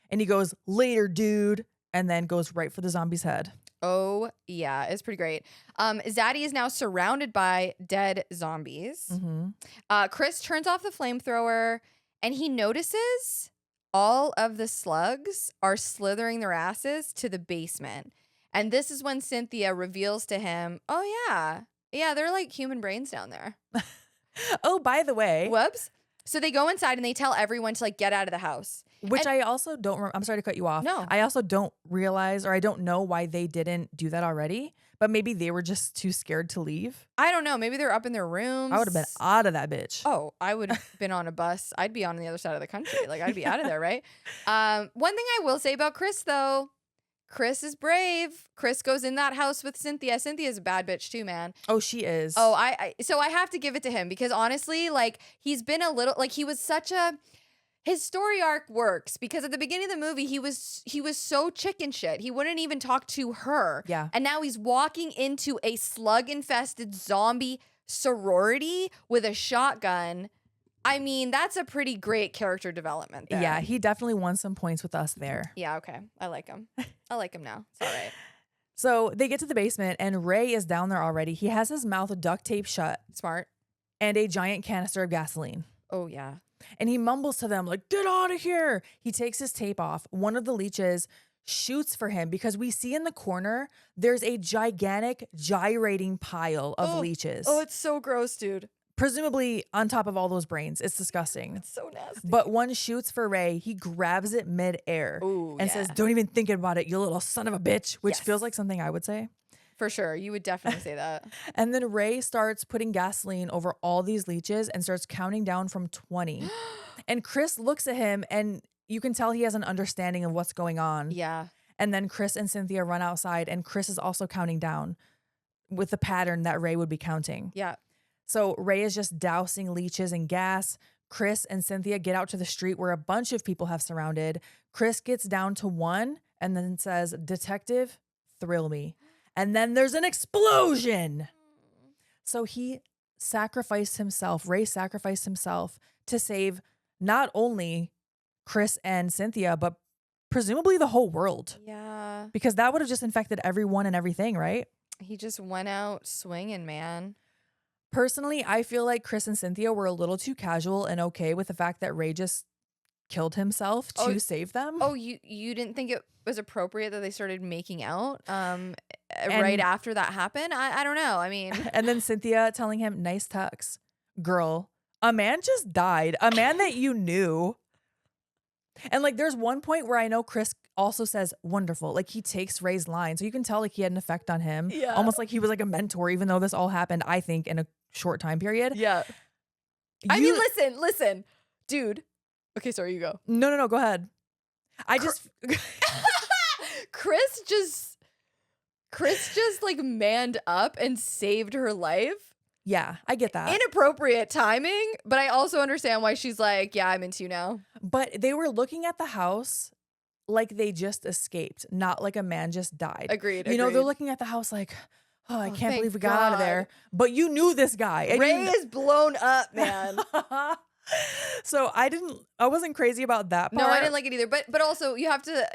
Speaker 1: And he goes, later, dude. And then goes right for the zombie's head.
Speaker 2: Oh, yeah. It's pretty great. Zaddy is now surrounded by dead zombies. Chris turns off the flamethrower and he notices all of the slugs are slithering their asses to the basement. And this is when Cynthia reveals to him, oh, yeah. Yeah, they're like human brains down there.
Speaker 1: Oh, by the way.
Speaker 2: Whoops. So they go inside and they tell everyone to like get out of the house.
Speaker 1: Which I also don't, I'm sorry to cut you off.
Speaker 2: No.
Speaker 1: I also don't realize, or I don't know why they didn't do that already, but maybe they were just too scared to leave.
Speaker 2: I don't know. Maybe they're up in their rooms.
Speaker 1: I would have been out of that bitch.
Speaker 2: Oh, I would have been on a bus. I'd be on the other side of the country. Like I'd be out of there, right? One thing I will say about Chris though, Chris is brave. Chris goes in that house with Cynthia. Cynthia's a bad bitch too, man.
Speaker 1: Oh, she is.
Speaker 2: Oh, so I have to give it to him because honestly, like he's been a little, like his story arc works because at the beginning of the movie, he was so chicken shit. He wouldn't even talk to her.
Speaker 1: Yeah.
Speaker 2: And now he's walking into a slug-infested zombie sorority with a shotgun. I mean, that's a pretty great character development there.
Speaker 1: Yeah, he definitely won some points with us there.
Speaker 2: Yeah, okay. I like him. I like him now. It's all right.
Speaker 1: So they get to the basement and Ray is down there already. He has his mouth duct taped shut
Speaker 2: Smart.
Speaker 1: and a giant canister of gasoline.
Speaker 2: Oh, yeah.
Speaker 1: And he mumbles to them like, get out of here. He takes his tape off. One of the leeches shoots for him because we see in the corner, there's a gigantic gyrating pile of leeches.
Speaker 2: Oh, it's so gross, dude.
Speaker 1: Presumably on top of all those brains. It's disgusting.
Speaker 2: It's so nasty.
Speaker 1: But one shoots for Ray. He grabs it midair and says, don't even think about it, you little son of a bitch, which feels like something I would say.
Speaker 2: For sure. You would definitely say that.
Speaker 1: And then Ray starts putting gasoline over all these leeches and starts counting down from 20. And Chris looks at him and you can tell he has an understanding of what's going on.
Speaker 2: Yeah.
Speaker 1: And then Chris and Cynthia run outside and Chris is also counting down with the pattern that Ray would be counting.
Speaker 2: Yeah.
Speaker 1: So Ray is just dousing leeches in gas. Chris and Cynthia get out to the street where a bunch of people have surrounded. Chris gets down to one and then says, "Detective, thrill me." And then there's an explosion. So he sacrificed himself. Ray sacrificed himself to save not only Chris and Cynthia, but presumably the whole world.
Speaker 2: Yeah.
Speaker 1: Because that would have just infected everyone and everything, right?
Speaker 2: He just went out swinging, man.
Speaker 1: Personally, I feel like Chris and Cynthia were a little too casual and okay with the fact that Ray just killed himself to save them.
Speaker 2: Oh, you didn't think it was appropriate that they started making out right
Speaker 1: And-
Speaker 2: after that happened? I don't know. I mean,
Speaker 1: And then Cynthia telling him, nice tux. Girl, a man just died. A man that you knew. And like there's one point where I know Chris also says wonderful. Like he takes Ray's line. So you can tell like he had an effect on him.
Speaker 2: Yeah.
Speaker 1: Almost like he was like a mentor, even though this all happened, I think, in a short time period.
Speaker 2: yeah. I mean, listen, dude. Okay, sorry, you go.
Speaker 1: No, go ahead.
Speaker 2: Chris just like manned up and saved her life.
Speaker 1: Yeah, I get that.
Speaker 2: Inappropriate timing, but I also understand why she's like, yeah, I'm into you now.
Speaker 1: But they were looking at the house like they just escaped, not like a man just died.
Speaker 2: Agreed.
Speaker 1: You know, they're looking at the house like, oh, I can't
Speaker 2: thank
Speaker 1: believe we got out of there.
Speaker 2: God.
Speaker 1: But you knew this guy. And
Speaker 2: Ray is blown up, man.
Speaker 1: So I wasn't crazy about that part.
Speaker 2: No, I didn't like it either. But also we have to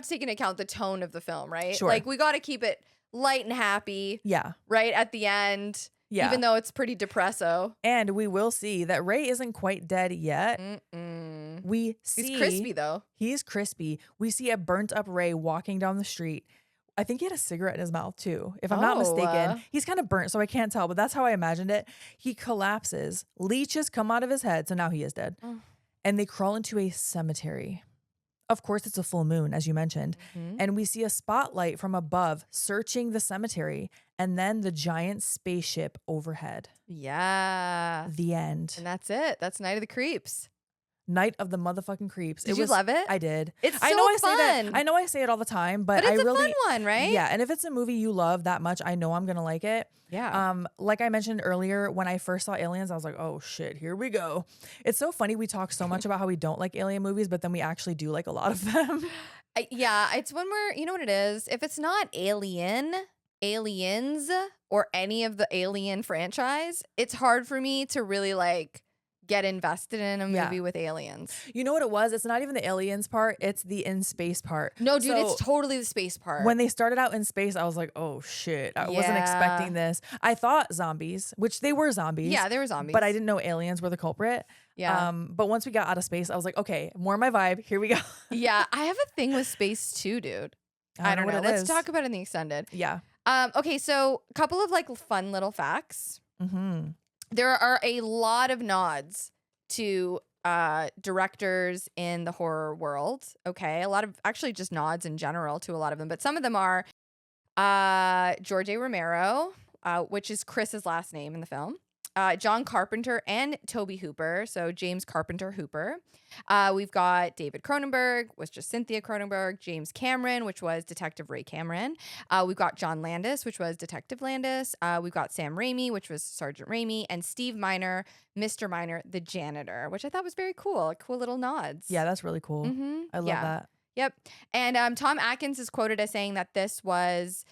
Speaker 2: take into account the tone of the film, right?
Speaker 1: Sure.
Speaker 2: Like we got to keep it light and happy.
Speaker 1: Yeah.
Speaker 2: Right at the end.
Speaker 1: Yeah.
Speaker 2: Even though it's pretty depresso.
Speaker 1: And we will see that Ray isn't quite dead yet. We see
Speaker 2: he's crispy though.
Speaker 1: He's crispy. We see a burnt up Ray walking down the street. I think he had a cigarette in his mouth too, if I'm not mistaken. He's kind of burnt, so I can't tell, but that's how I imagined it. He collapses. Leeches come out of his head, so now he is dead. And they crawl into a cemetery. Of course, it's a full moon, as you mentioned. And we see a spotlight from above searching the cemetery, and then the giant spaceship overhead.
Speaker 2: Yeah.
Speaker 1: The end.
Speaker 2: And that's it. That's Night of the Creeps.
Speaker 1: Night of the motherfucking Creeps.
Speaker 2: Did you love it?
Speaker 1: I did.
Speaker 2: It's so
Speaker 1: I know
Speaker 2: fun.
Speaker 1: I know I say it all the time, but
Speaker 2: it's
Speaker 1: I really,
Speaker 2: a fun one, right?
Speaker 1: Yeah, and if it's a movie you love that much, I know I'm gonna like it.
Speaker 2: Yeah.
Speaker 1: Like I mentioned earlier, when I first saw Aliens, I was like, oh shit, here we go. It's so funny we talk so much about how we don't like alien movies, but then we actually do like a lot of them.
Speaker 2: Yeah, it's when you know what it is? If it's not Aliens, or any of the Alien franchise, it's hard for me to really like get invested in a movie with aliens.
Speaker 1: You know what it was? It's not even the aliens part, it's the in space part.
Speaker 2: No, dude, it's totally the space part.
Speaker 1: When they started out in space, I was like, oh shit, I wasn't expecting this. I thought zombies, which they were zombies.
Speaker 2: Yeah, they were zombies.
Speaker 1: But I didn't know aliens were the culprit.
Speaker 2: Yeah.
Speaker 1: But once we got out of space, I was like, okay, more my vibe. Here we go.
Speaker 2: Yeah, I have a thing with space too, dude. I don't know. Let's talk about it in the extended.
Speaker 1: Yeah.
Speaker 2: Okay, so a couple of like fun little facts. There are a lot of nods to directors in the horror world. Okay, a lot of actually just nods in general to a lot of them, but some of them are George A. Romero, which is Chris's last name in the film. John Carpenter and Toby Hooper, so James Carpenter Hooper. We've got David Cronenberg, was just Cynthia Cronenberg. James Cameron, which was Detective Ray Cameron. We've got John Landis, which was Detective Landis. We've got Sam Raimi, which was Sergeant Raimi, and Steve Miner, Mr. Miner, the janitor, which I thought was very cool. Cool little nods.
Speaker 1: Yeah, that's really cool. I love that.
Speaker 2: Yep. And Tom Atkins is quoted as saying that this was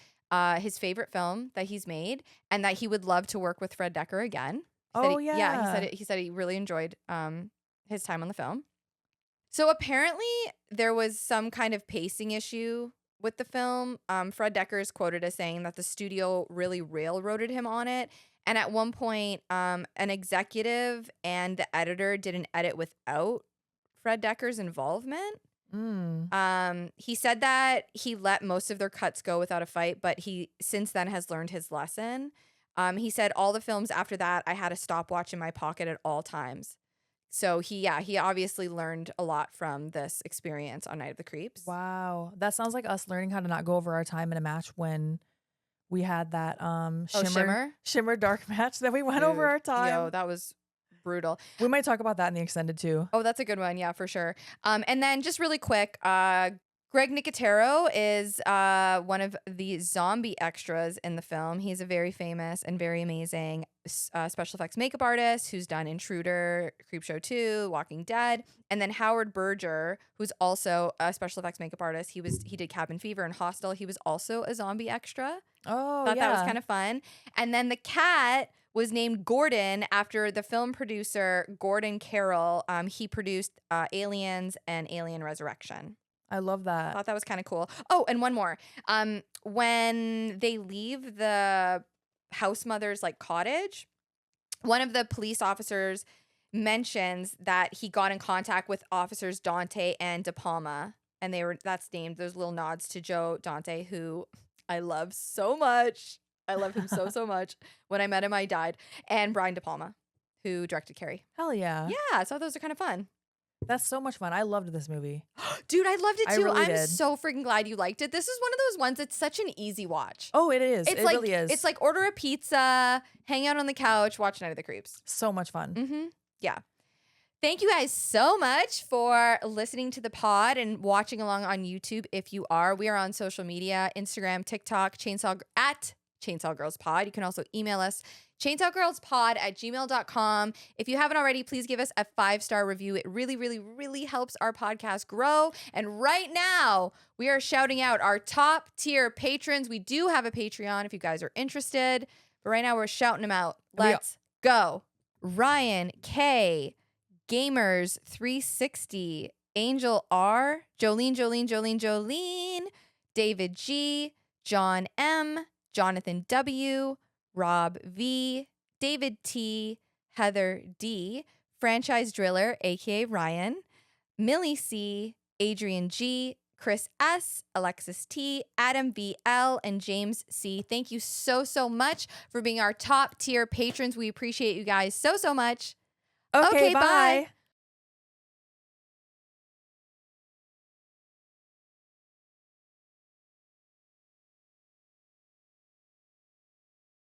Speaker 2: his favorite film that he's made, and that he would love to work with Fred Dekker again. He said he really enjoyed his time on the film. So apparently there was some kind of pacing issue with the film. Fred Dekker is quoted as saying that the studio really railroaded him on it, and at one point, an executive and the editor did an edit without Fred Dekker's involvement. He said that he let most of their cuts go without a fight, but he since then has learned his lesson. He said all the films after that, I had a stopwatch in my pocket at all times. So he obviously learned a lot from this experience on Night of the Creeps.
Speaker 1: Wow. That sounds like us learning how to not go over our time in a match when we had that Shimmer Dark match that we went over our time.
Speaker 2: Yo, that was brutal.
Speaker 1: We might talk about that in the extended too.
Speaker 2: Oh, that's a good one. Yeah, for sure. And then just really quick, Greg Nicotero is one of the zombie extras in the film. He's a very famous and very amazing special effects makeup artist who's done Intruder, Creepshow 2, Walking Dead. And then Howard Berger, who's also a special effects makeup artist. He did Cabin Fever and Hostel. He was also a zombie extra.
Speaker 1: Oh,
Speaker 2: Thought that was kind of fun. And then the cat was named Gordon after the film producer Gordon Carroll. He produced Aliens and Alien Resurrection.
Speaker 1: I love that.
Speaker 2: I thought that was kind of cool. Oh, and one more. When they leave the house mother's like cottage, one of the police officers mentions that he got in contact with officers Dante and De Palma, and that's named, those little nods to Joe Dante, who I love so much. I love him so much. When I met him, I died. And Brian De Palma, who directed Carrie.
Speaker 1: Hell yeah.
Speaker 2: Yeah, so those are kind of fun.
Speaker 1: That's so much fun. I loved this movie.
Speaker 2: Dude, I loved it too.
Speaker 1: I really
Speaker 2: I'm
Speaker 1: did.
Speaker 2: so freaking glad you liked it. This is one of those ones that's such an easy watch.
Speaker 1: Oh, it is.
Speaker 2: It's
Speaker 1: It
Speaker 2: like,
Speaker 1: really is.
Speaker 2: It's like order a pizza, hang out on the couch, watch Night of the Creeps.
Speaker 1: So much fun.
Speaker 2: Mm-hmm. Yeah. Thank you guys so much for listening to the pod and watching along on YouTube. If you are, we are on social media, Instagram, TikTok, at Chainsaw Girls Pod. You can also email us, chainsawgirlspod@gmail.com. If you haven't already, please give us a 5-star review. It really, really, really helps our podcast grow. And right now, we are shouting out our top tier patrons. We do have a Patreon if you guys are interested. But right now, we're shouting them out. Let's go. Ryan K, Gamers 360, Angel R, Jolene, David G, John M, Jonathan W, Rob V, David T, Heather D, Franchise Driller, aka Ryan, Millie C, Adrian G, Chris S, Alexis T, Adam VL, and James C. Thank you so much for being our top tier patrons. We appreciate you guys so much.
Speaker 1: Okay, bye.